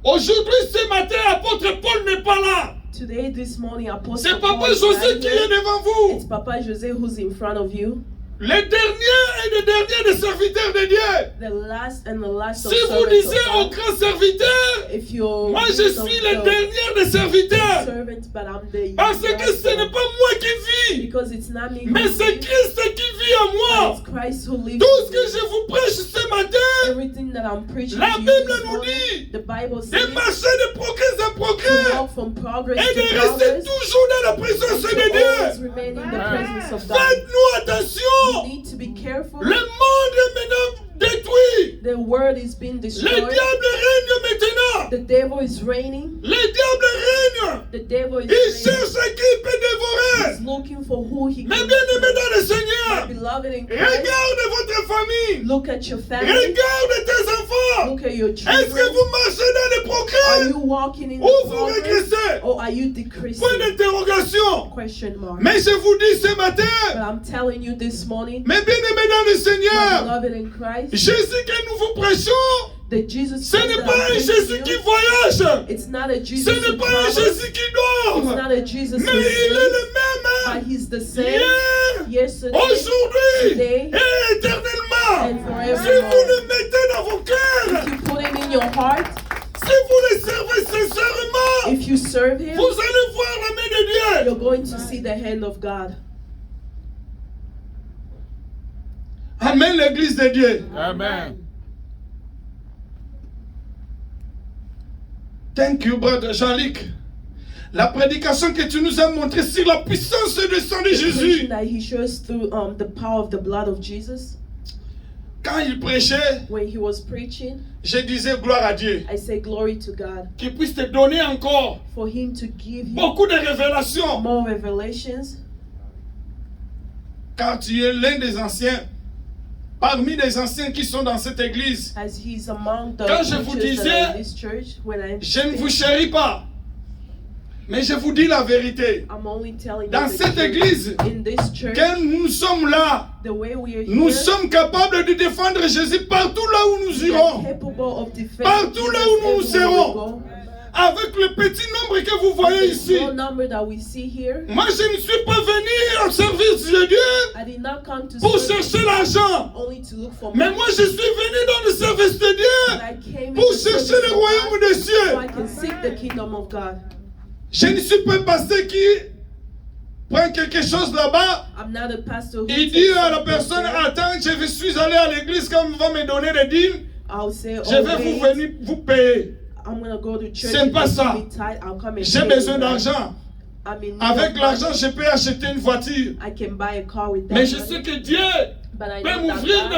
Aujourd'hui, ce matin, apôtre Paul n'est pas là. Today, this morning, Apostle C'est Paul Papa is José not qui est here. devant vous. It's Papa José who's in front of you. Le dernier et le dernier des serviteurs de Dieu. The last and the last of Si vous servants disiez of au God. grand serviteur, If you're moi je suis le dernier des serviteurs. servant, but I'm the Parce que last ce n'est one. pas moi qui vis, Because it's not me who mais c'est lives, Christ qui vit en but moi. it's Christ who lives. Tout ce in que me. je vous prêche ce matin, Everything that I'm preaching la to you Bible this nous morning, dit the Bible de says marcher de progrès en to progrès walk from progress et to de rester progress, toujours dans la présence to de always Dieu. remain in the presence of God. Faites-nous You attention. need to be careful. Le monde est maintenant détruit. The world is being Le destroyed. diable règne maintenant. The devil is reigning. Le diable règne. The devil is Il reigning. cherche à qui il peut dévorer. He's looking for who he Mais can bien aimé destroy. dans le Seigneur, Beloved in Christ, regarde votre famille. look at your family. Regarde tes enfants. Look at your Est-ce que children. vous marchez dans le Are progrès you walking in ou the vous progress régressez? or are you Point decreasing? d'interrogation. Question mark. Mais je vous dis ce But matin, I'm telling you this morning, mes bien-aimés dans le my Seigneur, beloved in Christ, Jésus que nous vous prêchons, that Jesus ce Christ n'est that pas I'm un preaching Jésus to qui you, voyage. it's not a Ce Jesus n'est who pas un travels. Jésus qui It's dort. not a Jesus who Mais il est sleeps, le même but he's the same hier, yesterday, aujourd'hui today, et éternellement. and forevermore. Si vous le mettez dans vos cœurs, If you put him in your heart, si vous le servez sincèrement, if you serve him, vous allez voir la main de Dieu. you're going to see the hand of God. Amen, l'église de Dieu. Amen. Thank you, brother Jean-Luc. La prédication que tu nous as montrée sur la puissance du sang de The preaching Jésus. that he shows through the power of the blood of Jesus. Quand il prêchait, When he was preaching, je disais gloire à Dieu. I say glory to God Qu'il puisse te donner encore for him to give you beaucoup de révélations. more revelations. Car tu es l'un des anciens. Parmi les anciens qui sont dans cette église. As he's among the Quand je vous preachers that disais, are in this church, when Je ne vous chéris pas. Mais je vous dis la vérité. I'm only telling Dans you the cette truth. église, In this church, quand nous sommes là, the way we are nous here, sommes capables de défendre Jésus partout là où nous we are irons. capable of defending Partout là où nous Jesus everywhere we serons. go. Avec le petit nombre que vous voyez The ici. small number that we see here, Moi, je ne suis pas venu au service de Dieu I did not come to pour serve chercher l'argent. only to look for Mais money. moi, je suis venu dans le service de But Dieu I came pour into chercher service le of royaume God des so cieux. I can seek the kingdom of God. Je ne suis pas un pasteur qui prend quelque chose là-bas. I'm not a pastor who Il takes dit à la something personne, there. attends, je suis allé à l'église quand on va me donner des dîmes. I'll say, Je vais vous wait, venir vous payer. I'm gonna go to church. C'est if pas you ça. give me tithe, I'll come and J'ai pay besoin you. d'argent. I'm in need Avec of l'argent, money. je peux acheter une voiture. I can buy a car with that Mais je money. sais que Dieu But I peut know that m'ouvrir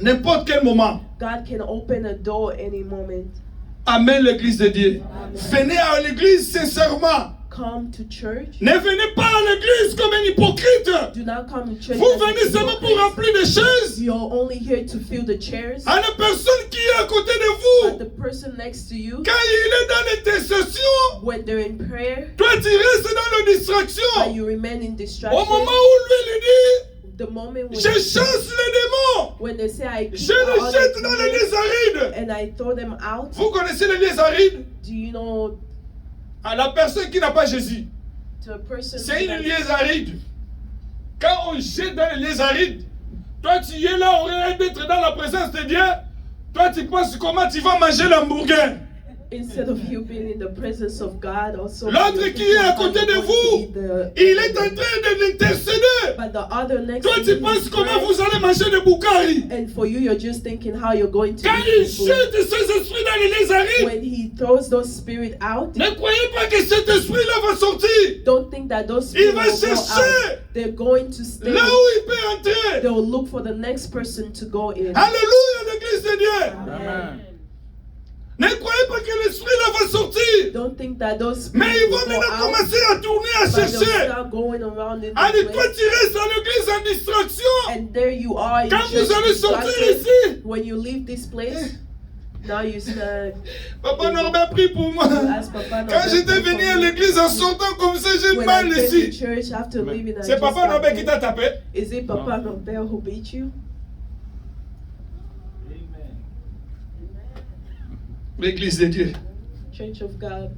n'importe quel moment. God can open a door any moment. Amen, l'église de Dieu. Amen. Venez à l'église sincèrement. Come to church. Ne venez pas à l'église comme un hypocrite. Do not come to church. Vous as a venez seulement pour hypocrite. remplir des chaises. You're only here to fill the chairs. À la personne qui est à côté de But vous, the person next to you, quand il est dans l'intercession, when they're in prayer, toi tu restes dans la but distraction. you remain in Au distraction. moment où lui il dit, The moment when, je chasse les démons, when they say I je kick les out jette the dans les demons lieux arides. and I throw them out. Vous connaissez les lieux arides? Do you know À la personne qui n'a pas Jésus, to a person c'est who une does- lieu aride. Quand on jette dans les lieux arides, toi tu es là, au lieu d'être dans la présence de Dieu, toi tu penses comment tu vas manger l'hamburger. instead of you being in the presence of God, also L'autre you're qui est à thinking côté de how you're going to vous, eat the- il est en train de l'intercéder. But the other next Toi to tu you penses is comment praying, vous allez manger le boukari. and for you, you're just thinking how you're going to Quand eat il the food. jette ces esprits dans les lieux arides, When he throws those spirits out, ne croyez pas que cet esprit-là va sortir. don't think that those Il spirits va will go chercher out. They're going to stay. là où il peut entrer. They'll look for the next person to go in. Alléluia, l'église de Dieu. Amen. Ne croyez pas que l'esprit-là va sortir. Don't think that those Mais spirits ils vont will go maintenant out, commencer à tourner, à but they'll chercher. start going around in Allez, the toi place. tu restes à l'église en distraction. And there you are. You Quand vous just allez sortir distracted. ici, When you leave this place, now you start. Papa Norbert prie pour moi. Ask Papa Quand Norbert j'étais for venu à me. l'église en sortant comme ça, j'ai When mal I came to ici. church after leaving, I C'est just Papa got Norbert qui pain. t'a tapé. Is it Papa Norbert who beat you? L'église de Dieu. Church of God.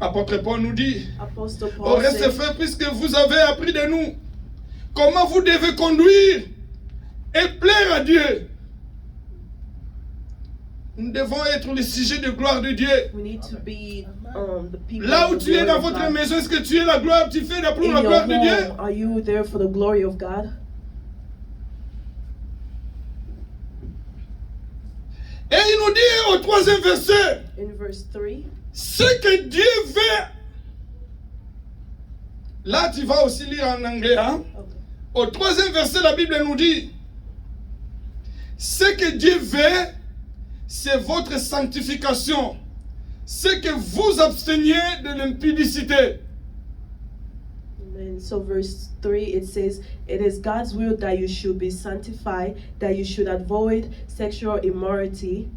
Apôtre Paul nous dit, Apostle au Paul reste said, frères, puisque vous avez appris de nous comment vous devez conduire et plaire à Dieu. Nous devons être le sujet de gloire de Dieu. we need to be the people. Là of où the tu es glory dans of votre God. maison, est-ce que tu es la gloire, tu fais pour In la your gloire de Dieu? home, are you there for the glory of God? Et il nous dit au troisième verset, In verse 3, ce que Dieu veut. Là, tu vas aussi lire en anglais. Hein? okay. Au troisième verset, la Bible nous dit, ce que Dieu veut, c'est votre sanctification. C'est que vous absteniez de l'impudicité. Amen. So verse 3, it says, it is God's will that you should be sanctified, that you should avoid sexual immorality.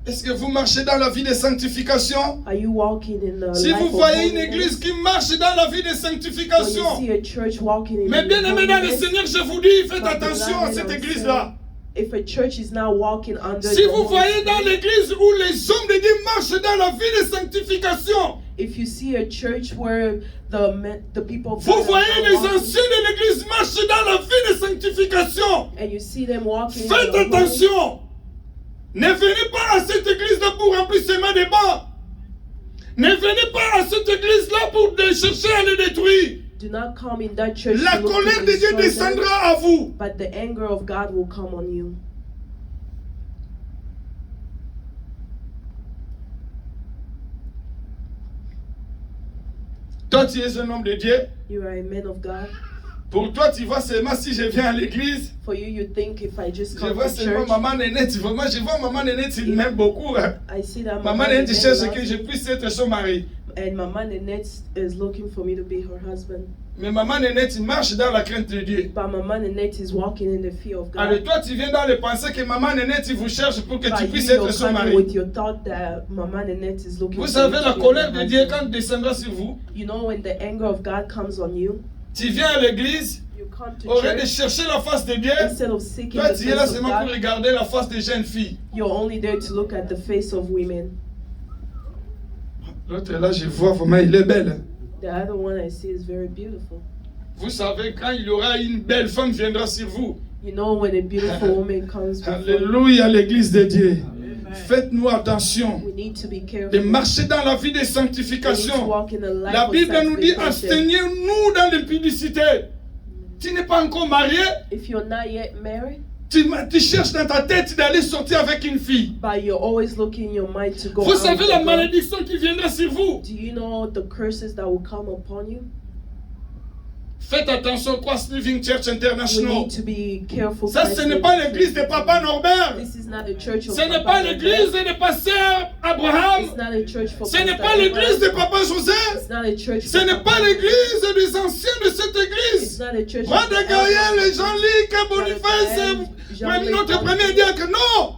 Est-ce que vous marchez dans la vie de sanctification? Are you walking in the Si life vous of voyez une holiness? église qui marche dans la vie de When you sanctification, see a church walking in mais bien aimé dans le holiness, Seigneur, je vous dis, faites but attention à beloved, cette I'm église-là. saying, if a church is not walking under Si the vous Holy voyez dans Spirit, l'église où les hommes de Dieu marchent dans la vie de sanctification, if you see a church where the people of vous God are voyez not les walking, anciens de l'église marcher dans la vie de sanctification, and you see them walking in faites the holy, attention. Ne venez pas à cette église-là pour remplir seulement des bancs. Ne venez pas à cette église-là pour chercher à le détruire. do not come in that church La to look colère to de Dieu destroy them, descendra à vous. but the anger of God will come on you. Toi, tu es un homme de Dieu. You are a man of God. Pour toi, tu vois seulement si je viens à l'église. For you, you think if I just Je come vois to seulement church, maman Nénette. Vraiment, je vois maman Nénette, il m'aime beaucoup. Hein. I see that Maman Mama Nénette Nanette cherche loves que je me, puisse être son mari. and Mama Nanette is looking for me to be her husband. Mais maman Nénette, il marche dans la crainte de Dieu. But Mama Nanette is walking in the fear of God. Alors toi, tu viens dans le pensée que maman Nénette, il vous cherche pour que tu But you, puisses être you're son coming mari. with your thought that Mama Nanette is looking Vous for savez, you la to be colère her de Dieu, husband. quand descendra sur vous, You know when the anger of God comes on you, tu viens à l'église, you come to au lieu de church, chercher la face de Dieu, instead of seeking toi, the tu es là face of seulement pour God, regarder la face des jeunes filles. you're only there to look at the face of women. L'autre là, je vois vraiment, il est belle. The other one I see is very beautiful. Vous savez, quand il y aura une belle femme viendra sur vous. You know when a beautiful woman comes before you, Alléluia, l'église de Dieu. Faites-nous attention we need to be careful. de marcher dans la vie de We need to sanctification. walk in a life La of Bible nous dit sanctification. abstenez-nous dans l'impudicité. Tu n'es pas encore marié, If you're not yet married, tu cherches dans ta tête d'aller sortir avec une fille. but you're always looking in your mind to go Vous out savez with la a girl, malédiction qui viendra sur vous. do you know the curses that will come upon you? Faites attention, Cross Living Church We International. need to be careful. Ça, ce n'est pas l'église de Papa Norbert. This is not a church of Ce n'est Papa pas Norbert. l'église de Pasteur Abraham. It's not a church for Ce n'est Pastor pas l'église Abraham. de Papa Joseph. It's not a church Ce for n'est Papa pas Norbert. l'église des anciens de cette It's église. not a church Roi of de Gaël, Jean-Luc, Boniface, notre premier diacre. Non!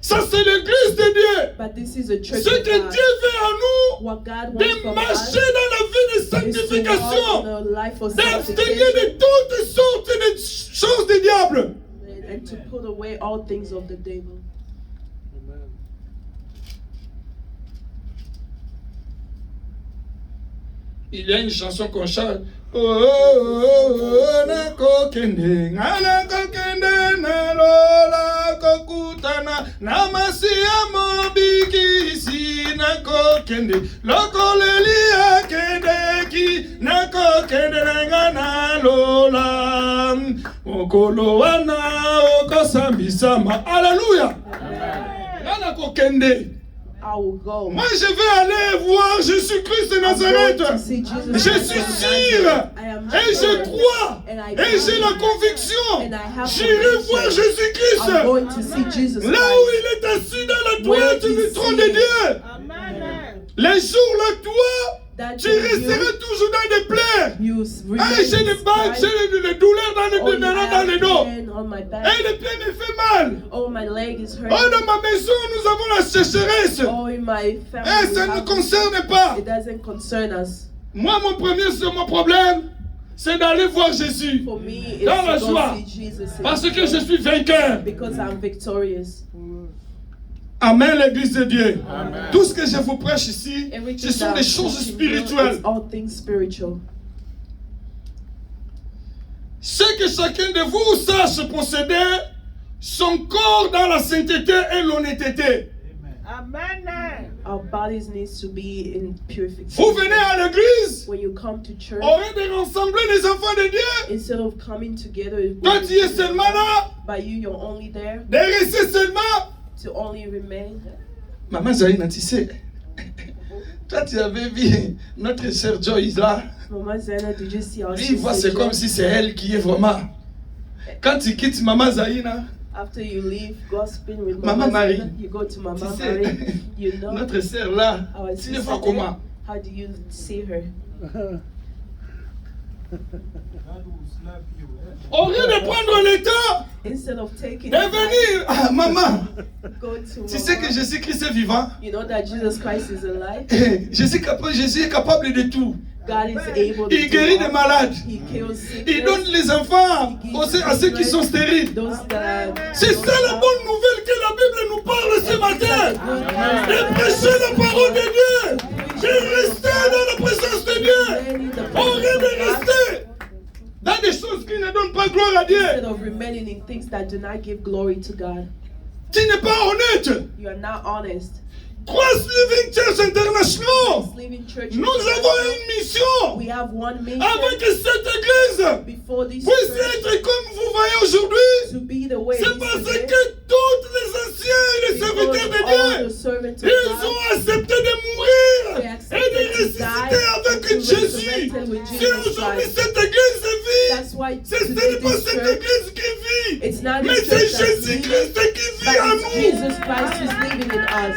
Ça, c'est l'église de Dieu. But this is a church Ce que of Dieu God. veut à nous, What God wants de from marcher us dans la vie de is to walk in sanctification, a life of d'abstenir sanctification de toutes sortes de choses du diable. and to put away all things of the devil. Il y a une chanson qu'on chante. Oh, oh, oh, oh, na kokende, na kokende, na lola kokutana, na masia mobiki isi na kokende, lokoleli akende ki na kokende na lola, okolo wana okosambisama. Alléluia. Na kokende. I will go. Moi, je vais aller voir Jésus-Christ de I'm going Nazareth. to see Jesus Je Christ suis of sûr Nazareth. I am et sure. je crois And I et j'ai la believe. conviction. And I have J'irai conviction. voir I'm Jésus-Christ going to see Jesus là où Christ. il est assis dans la Where droite he du trône de seated. Dieu. Les jours là, toi, That tu day resteras toujours dans des plaies. you Ah, remain j'ai des bagues, satisfied. j'ai des douleurs dans Oh, le you dans have le dos. pain on my back. Et le pied me fait mal. Oh, my leg is Oh, hurting. dans ma maison, nous avons la sécheresse. Oh, in my family. Eh, we ça ne have- nous concerne pas. It doesn't concern us. Moi, mon problème, c'est d'aller voir Jésus. For me, it's Dans la to joie. go see Jesus. in Parce que joy. je suis vainqueur. Because I'm victorious. Amen, l'église de Dieu. Tout ce que je vous prêche ici, Everything ce sont that des I'm choses teaching you, spirituelles. it's all things spiritual. C'est que chacun de vous sache posséder son corps dans la sainteté et l'honnêteté. Our bodies needs to be in purification. Vous venez à l'église, When you come to church, au lieu de rassembler les enfants de Dieu, instead of coming together, with toi tu es seulement là, but you're only there de rester seulement. to only remain. Maman Zaina, tu sais, toi tu avais vu notre sœur Joyce là. Mama Zena, did you see our Lui, il voit, sister c'est comme Joy? si c'est elle qui est vraiment. Quand tu quittes Maman Zaina, After you leave gossiping with Maman Mama Marie. Zena, you go to Mama tu sais, Marie. You know notre sœur là, our tu sister le vois there. comment? How do you see her? Au lieu de prendre le temps Instead of taking de the time, venir, ah, maman, go to tu sais que Mama. Jésus-Christ est vivant. You know that Jesus Christ is alive. Jésus est capable de tout. God is able to Il guérit do des all. malades. He kills Il donne sickness. les enfants à ceux qui sont stériles. Those that C'est ça la bonne nouvelle que la Bible nous parle ce matin. De prêcher la parole de Dieu. De rester dans la présence de Dieu. Au lieu de rester dans des choses qui ne donnent pas gloire à instead Dieu. of remaining in things that do not give glory to God. Tu n'es pas honnête. You are not honest. Cross Living Church International. Living church. Nous avons une mission We have one mission avec cette église. before this Puisse church être comme vous voyez aujourd'hui. to be the way it C'est is parce today. que tous les anciens et les serviteurs Because de all the Dieu, servants of ils God, ont accepté de mourir they et accepted de to ressusciter why Ce n'est today pas this cette church, église qui vit. it's not Mais this c'est church that's living, Jésus-Christ qui but vit en it's nous. Jesus Christ who's living in us.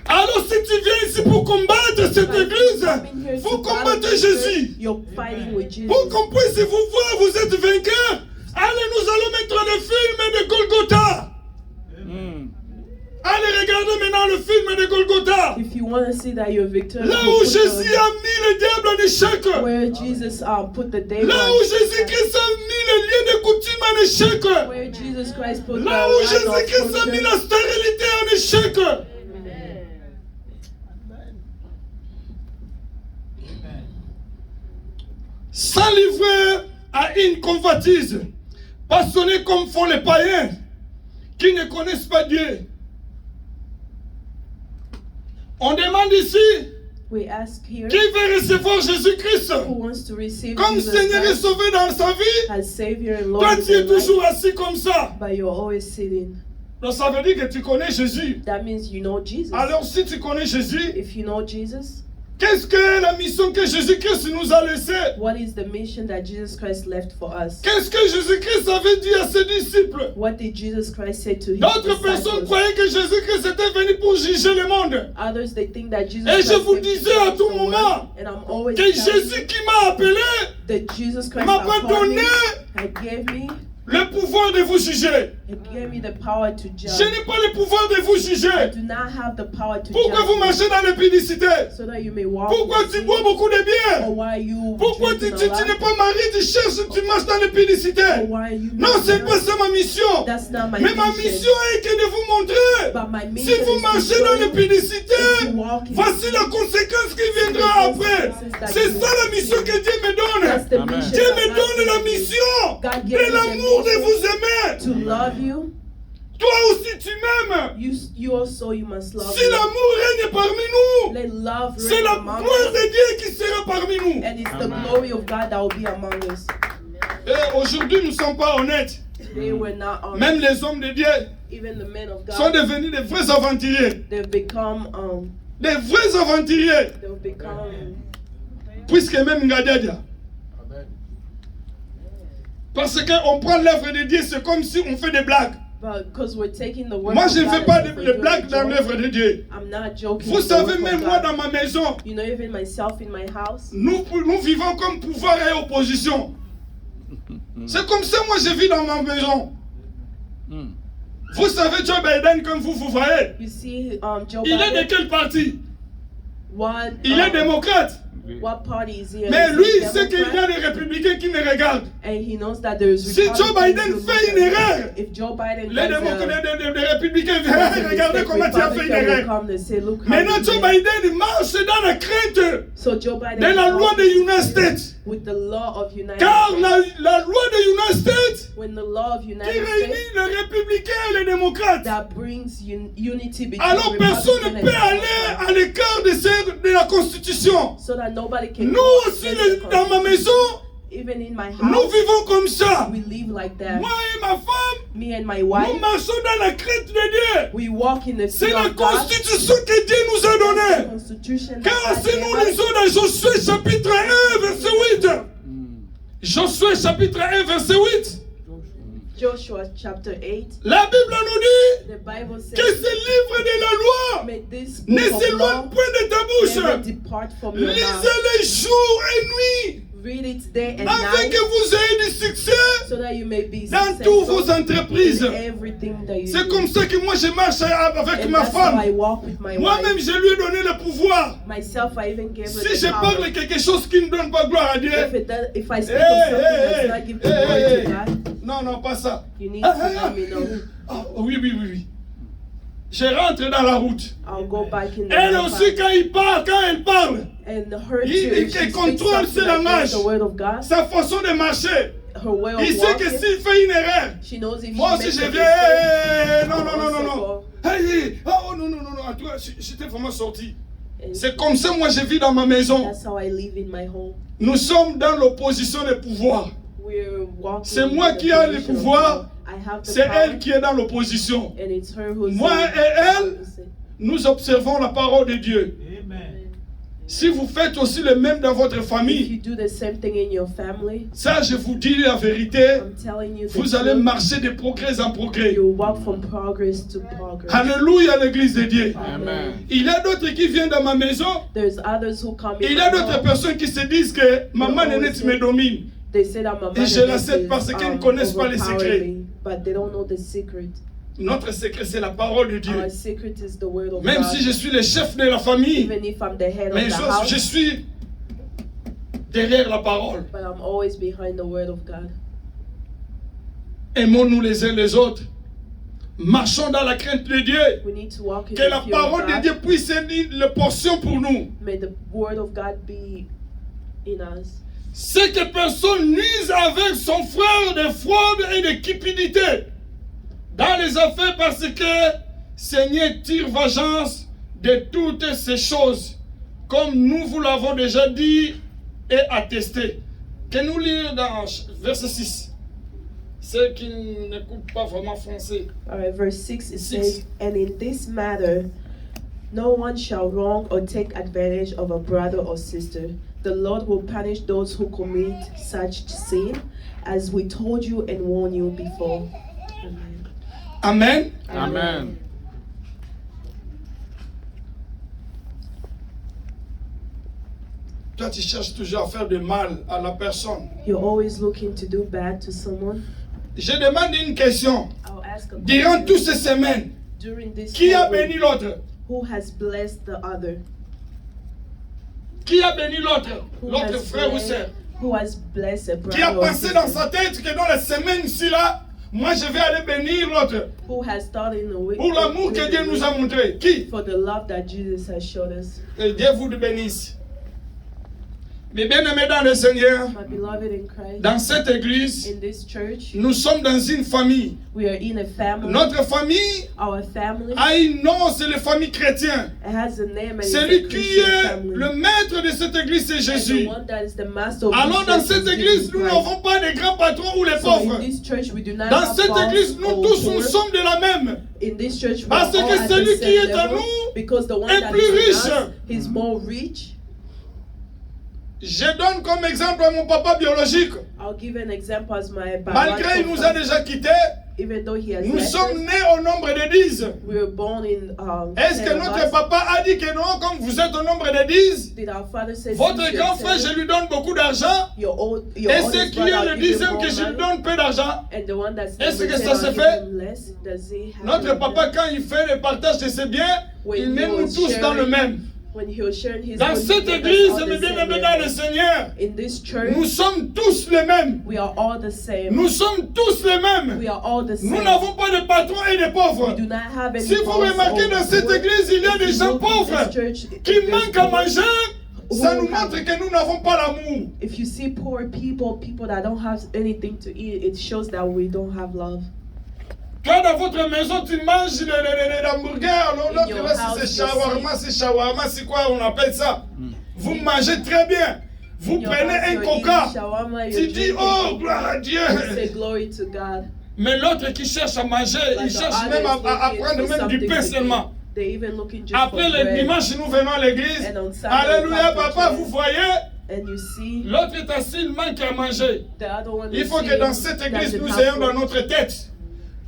Alors si tu viens ici pour combattre cette église, il faut combattre Jésus. You're fighting with Jesus. Pour qu'on puisse vous voir, vous êtes vainqueurs. Allez, nous allons mettre le film de Golgotha. Allez, regardez maintenant le film de Golgotha. If you want to see that you're victorious, Là où Jésus a mis le diable en échec. where Jesus put the devil, Là où Jésus-Christ a mis le lien de coutume en échec. where Jesus Christ put Là the où line of Jésus-Christ a mis torture. la stérilité en échec. Sans livrer à une convoitise, passionné comme font les païens qui ne connaissent pas Dieu. On demande ici, We ask here, qui veut recevoir Jésus-Christ who wants to receive comme Jesus Seigneur et Christ Sauveur dans sa vie? as Savior and Toi, Lord in tu es your life, toujours assis comme ça. but you're always sitting. Donc ça veut dire que tu connais Jésus. That means you know Jesus. Alors si tu connais Jésus, If you know Jesus, qu'est-ce que est la mission que Jésus-Christ nous a laissée? what is the mission that Jesus Christ left for us? Qu'est-ce que Jésus-Christ avait dit à ses disciples? What did Jesus Christ say to his D'autres personnes disciples? croyaient que Jésus-Christ était venu pour juger le monde. Others, they think that Jesus Et Christ je vous came to disais à judge tout the moment world. And I'm always que telling you Jésus qui m'a appelé that Jesus Christ m'a that pas called me, donné and gave me, le pouvoir de vous juger. it gave me the power to judge. Je n'ai pas le pouvoir de vous I juger. do not have the power to Pourquoi judge vous marchez dans l'impudicité? so that you may walk Pourquoi in tu sin, bois beaucoup de or bière? why you Pourquoi drink tu in a n'es lot, pas marié, tu cherches, tu marches dans l'impudicité? or why you Non, not c'est pas married. ça ma mission. That's not my Mais ma mission est que de vous montrer. But my Si mission vous is marchez to dans show you l'impudicité, if you walk in voici la conséquence qui viendra après. C'est ça la mission que Dieu me That's donne. the Amen. mission Dieu that me God donne la gave you. mission God de gave you the l'amour de mission vous aimer. to love you. Toi aussi tu m'aimes. You also you must love Si you. l'amour règne parmi nous, Let love c'est reign la among gloire us, de Dieu qui sera parmi nous. and it's the Amen. glory of God that will be among us. Et aujourd'hui, nous ne sommes pas honnêtes. Today we're not honest. Même les hommes de Dieu Even the men of sont God, devenus des vrais aventuriers. they've become Des vrais aventuriers. Puisque même Ngadiadia. Parce qu'on prend l'œuvre de Dieu, c'est comme si on fait des blagues. but because we're taking the word Moi, of je ne God fais pas as if de we're doing blagues a dans joke. l'œuvre de Dieu. I'm not joking. Vous with the savez, work of même moi, God. dans ma maison, You know, even myself in my house, nous vivons comme pouvoir et opposition. C'est comme ça, moi, je vis dans ma maison. Vous savez, Joe Biden, comme vous voyez, you see, Joe il est de Biden. quel parti? What? Il est démocrate. What party is he? Mais Is he lui, il sait qu'il y Democrat? a des républicains qui me regardent. And he knows that there's Si Joe Biden fait une erreur, if Joe Biden les républicains viennent, regardez comment tu as fait une erreur. Maintenant, Joe Biden marche dans la crainte So Joe Biden de la loi des United States. with the law of United Car States. la loi des United States When the law of qui United réunit States les républicains et les démocrates. that brings unity between Alors personne ne Republican peut and aller Democrat, à l'écart de la Constitution. so that nobody can Nous go aussi, against the dans ma maison, even in my nous house, vivons comme ça. we live like that. Moi et ma femme, Me and my nous wife, marchons dans la crainte de Dieu. we walk in the C'est fear la of God. Constitution que Dieu nous a The donnée. Constitution that Car God si gave nous us. lisons dans Josué chapitre 1, verset 8. Josué chapitre 1, verset 8. Joshua chapter 8, La Bible nous dit the Bible que says, ce livre de la loi may this ne book of law s'éloigne point de ta never bouche. depart from your mouth. Lisez-les jour et nuit, Read it day and afin night, que vous ayez du succès so that you may be dans toutes vos successful entreprises. in everything that you C'est do. comme ça que moi je marche avec And ma that's how I femme. walk with my Moi-même, wife. je lui ai donné le pouvoir. Myself, I even gave her Si the je power. parle quelque chose qui ne donne pas gloire à Dieu, If I speak Hey, of something hey, that's hey, not giving hey, glory hey. to God, non, non, pas ça. you need to let me know. Ah, oui, oui, oui, oui. Je rentre dans la route. I'll go back in the Elle path. aussi, quand elle parle, And her too, il if she speaks contrôle something ce langage. against the word of God, sa façon de marcher, her way of il sait que walking, s'il fait une erreur, she knows if moi she aussi makes je a viens. mistake, Hey, non, non, non, non, non. also Hey, hey, oh non, non, non, non. En tout cas, j'étais vraiment sorti. and C'est comme ça, moi, je vis dans ma maison. that's how I live in my home. Nous sommes dans l'opposition des pouvoirs. We're walking C'est moi in the qui ai le position of pouvoir. God. I have the C'est power, elle qui est dans l'opposition. and it's her who's Moi in et elle, opposite. nous observons la parole de Dieu. Si vous faites aussi le même dans votre If you famille, do the same thing in your family, ça je vous dis la vérité, I'm telling you, vous allez marcher de progrès en progrès. you walk from progress to progress. Alléluia l'église de Dieu. Amen. Il y a d'autres qui viennent dans ma maison, There's others who come in. il y a my d'autres home. personnes qui se disent que maman Nénette me domine. They say that my Et je mother l'accepte is, parce qu'ils ne connaissent pas les overpowering secrets. me, but they don't know the secret. Notre secret c'est la parole de Dieu. Our secret is the word of Même God. si je suis le chef de la famille, Even if I'm the head mais of the house, je suis derrière la parole. but I'm always behind the word of God. Aimons-nous les uns les autres. Marchons dans la crainte de Dieu. We need to walk in Que the la fear of parole de God. Dieu puisse être la portion pour nous. May the word of God be in us. C'est que personne nuise avec son frère de fraude et de cupidité dans les affaires parce que Seigneur tire vengeance de toutes ces choses, comme nous vous l'avons déjà dit et attesté. Que nous lire dans verset 6. Ceux qui n'écoutent pas vraiment français. All right, verse 6 it Six. says, "And in this matter, no one shall wrong or take advantage of a brother or sister. The Lord will punish those who commit such sin, as we told you and warned you before." Amen. Amen. Amen. Toi, tu cherches toujours à faire du mal à la personne. You're always looking to do bad to someone. Je demande une question. I'll ask a Durant question. toutes ces semaines, During this qui a whole week, béni l'autre? who has blessed the other? Qui a béni l'autre? Who L'autre has frère ou blessed- sœur? Who has blessed a brother Qui a or pensé dans sister? sa tête que dans la semaine ici là, moi je vais aller bénir l'autre Who has thought in the week pour l'amour que Dieu nous a montré? Qui? for the love that Jesus has showed us? Que Dieu vous bénisse. Mes bien-aimés dans le Seigneur, My beloved in Christ, dans cette église, in this church, nous sommes dans une famille. we are in a family. Notre famille Our family, a un nom, c'est la famille chrétienne. it has a name and it's a Celui qui Christian est family. le maître de cette église, c'est And the Jésus. one that is the master of Alors this dans church cette is église, Jesus nous Christ. n'avons pas de grands patrons ou les So pauvres. in this church, we do not Dans have cette boss église, nous or tous, nous poor. sommes de la même. In this church, we Parce are all que at celui the qui same est à level, nous because the one est that plus is in riche. us, he's more rich. Je donne comme exemple à mon papa biologique. I'll give an example as my Malgré il biological nous a father. déjà quittés, Even though he has nous left sommes us, nés au nombre de 10. we were born in Est-ce 10 que of notre us. papa a dit que non, comme vous êtes au nombre de 10, Did our father say, votre "Since grand you're frère, 10, je lui donne beaucoup d'argent, your et ce oldest qui brother, est I'll le give him dixième more que je lui money, donne peu d'argent? and the one that's Est-ce number que 10, ça I'll se give fait? him less"? Does he have Notre like papa, that? quand il fait le partage de ses biens, When il he met nous was tous dans le sharing- même. When he was sharing his Dans good, he cette gave us église, all mes the same bien-aimés dans le level. Seigneur, In this church, nous sommes tous les mêmes. we are all the same. Nous sommes tous les mêmes. We are all the Nous same. n'avons pas de patrons et de We pauvres. do not have any Si vous boss remarquez or dans cette poor. église, il y a If des you gens look in pauvres this church, qui there's manquent à poor. manger. Ça Who nous have- montre que nous n'avons pas l'amour. If you see poor people, people that don't have anything to eat, it shows that we don't have love. Quand dans votre maison, tu manges l'hamburger, l'autre your là, house, c'est you shawarma, c'est quoi on appelle ça? Vous mangez très bien. Vous In your prenez house, un you're coca. eating shawarma, Tu you're dis, drinking oh, Coca. gloire à Dieu. You say glory to God. Mais l'autre qui cherche à manger, Like il the cherche others même à looking prendre for même du something pain to seulement. eat. They even looking just Après for le bread. dimanche, nous venons à l'église. And on Sunday, Alléluia, we come to papa, church. vous voyez, And you see l'autre est assis, il manque à manger. the other one. Il you faut see que dans cette église, doesn't nous have ayons dans food. notre tête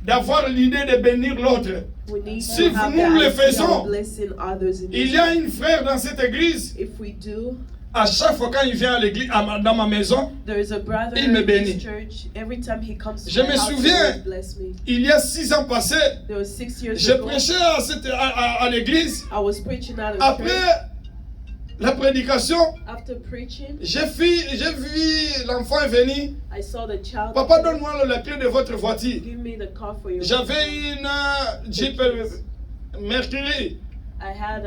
d'avoir l'idée de bénir l'autre. We need Si to have nous le the idea faisons, of blessing others in Il this y a church. un frère dans cette église, If we do, à chaque fois quand il vient à l'église, dans ma maison, there is a brother Il me in bénit. this church. Every time he comes to Je my me house, he souviens, always bless me. il y a 6 ans passés, There was 6 years je ago. prêchais à l'église. I was preaching out of Après church. la prédication, After preaching, j'ai vu l'enfant est venu. I saw the child. Papa, donne-moi la clé de votre voiture. Give me the car for your. J'avais une Jeep Mercury. I had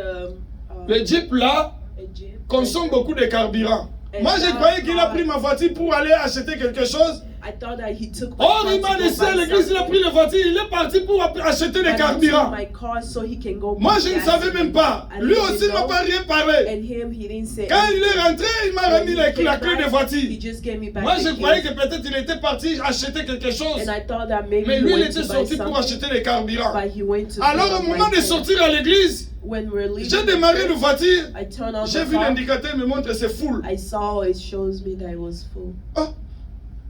Le Jeep là a Jeep. consomme beaucoup de carburant. Moi, je croyais qu'il a pris ma voiture pour aller acheter quelque chose. I thought that he took my Or car il m'a to go laissé à buy l'église, il a something. pris les voitures, il est parti pour acheter des But he took carburants. my car so he can go Moi, buy je ne gas. savais même pas. I Lui didn't aussi ne m'a know. pas rien parlé. And him, he didn't say Quand il est anything. rentré, il m'a When remis he la came clé de back, voiture. he just gave me back Moi, the je croyais key. que peut-être il était parti acheter quelque chose. And I thought that maybe Mais he lui, il went était to buy sorti pour something, acheter les carburants. but he went to Alors, fill au up moment my de tank. sortir à l'église, When we're leaving j'ai the démarré church, la voiture. I turned on J'ai the vu car. l'indicateur me montre c'est full. I saw it shows me that it was full. Oh,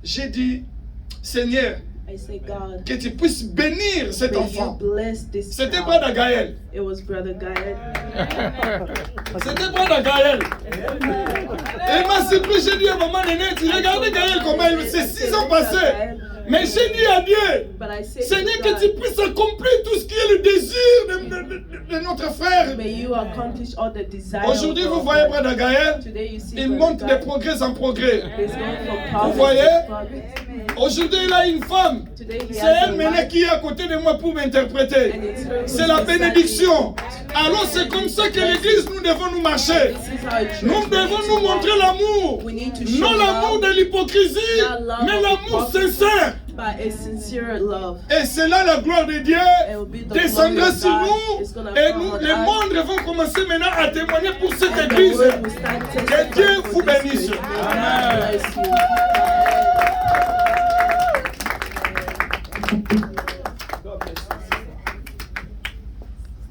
j'ai dit, Seigneur, I say, God, que tu puisses bénir cet may you enfant. bless this C'était child. Brother Gaël. It was Brother Gaël. C'était Brother Gaël. Et il m'a surpris, j'ai dit à un moment donné, tu regardais Gaël comment il... C'est 6 ans passés. Mais j'ai dit à Dieu, But I said, Seigneur, to que tu God, puisses accomplir tout ce qui est le désir de notre frère. may you accomplish all the desires. Aujourd'hui, vous voyez Brother Gaël, Today you see il Brother monte de Gaël. progrès en progrès. He's going from Vous voyez? progress to progress. Aujourd'hui, il a une femme. Today he C'est has elle a maintenant wife, qui est à côté de moi pour m'interpréter. and it's her who's C'est la beside bénédiction. me. Alors c'est comme ça que l'église, nous devons nous marcher. This is how a church Nous we devons need nous to montrer walk. l'amour. We need to show Non l'amour love, de l'hypocrisie, not love mais of l'amour hypocrisy, sincère. but a sincere love. Et c'est là la gloire de Dieu It will be the descendra glory of sur God. nous. It's gonna Et come nous, on les us. mondes vont commencer maintenant à témoigner pour cette And the église. word will start Que testifying Dieu for vous this bénisse. church.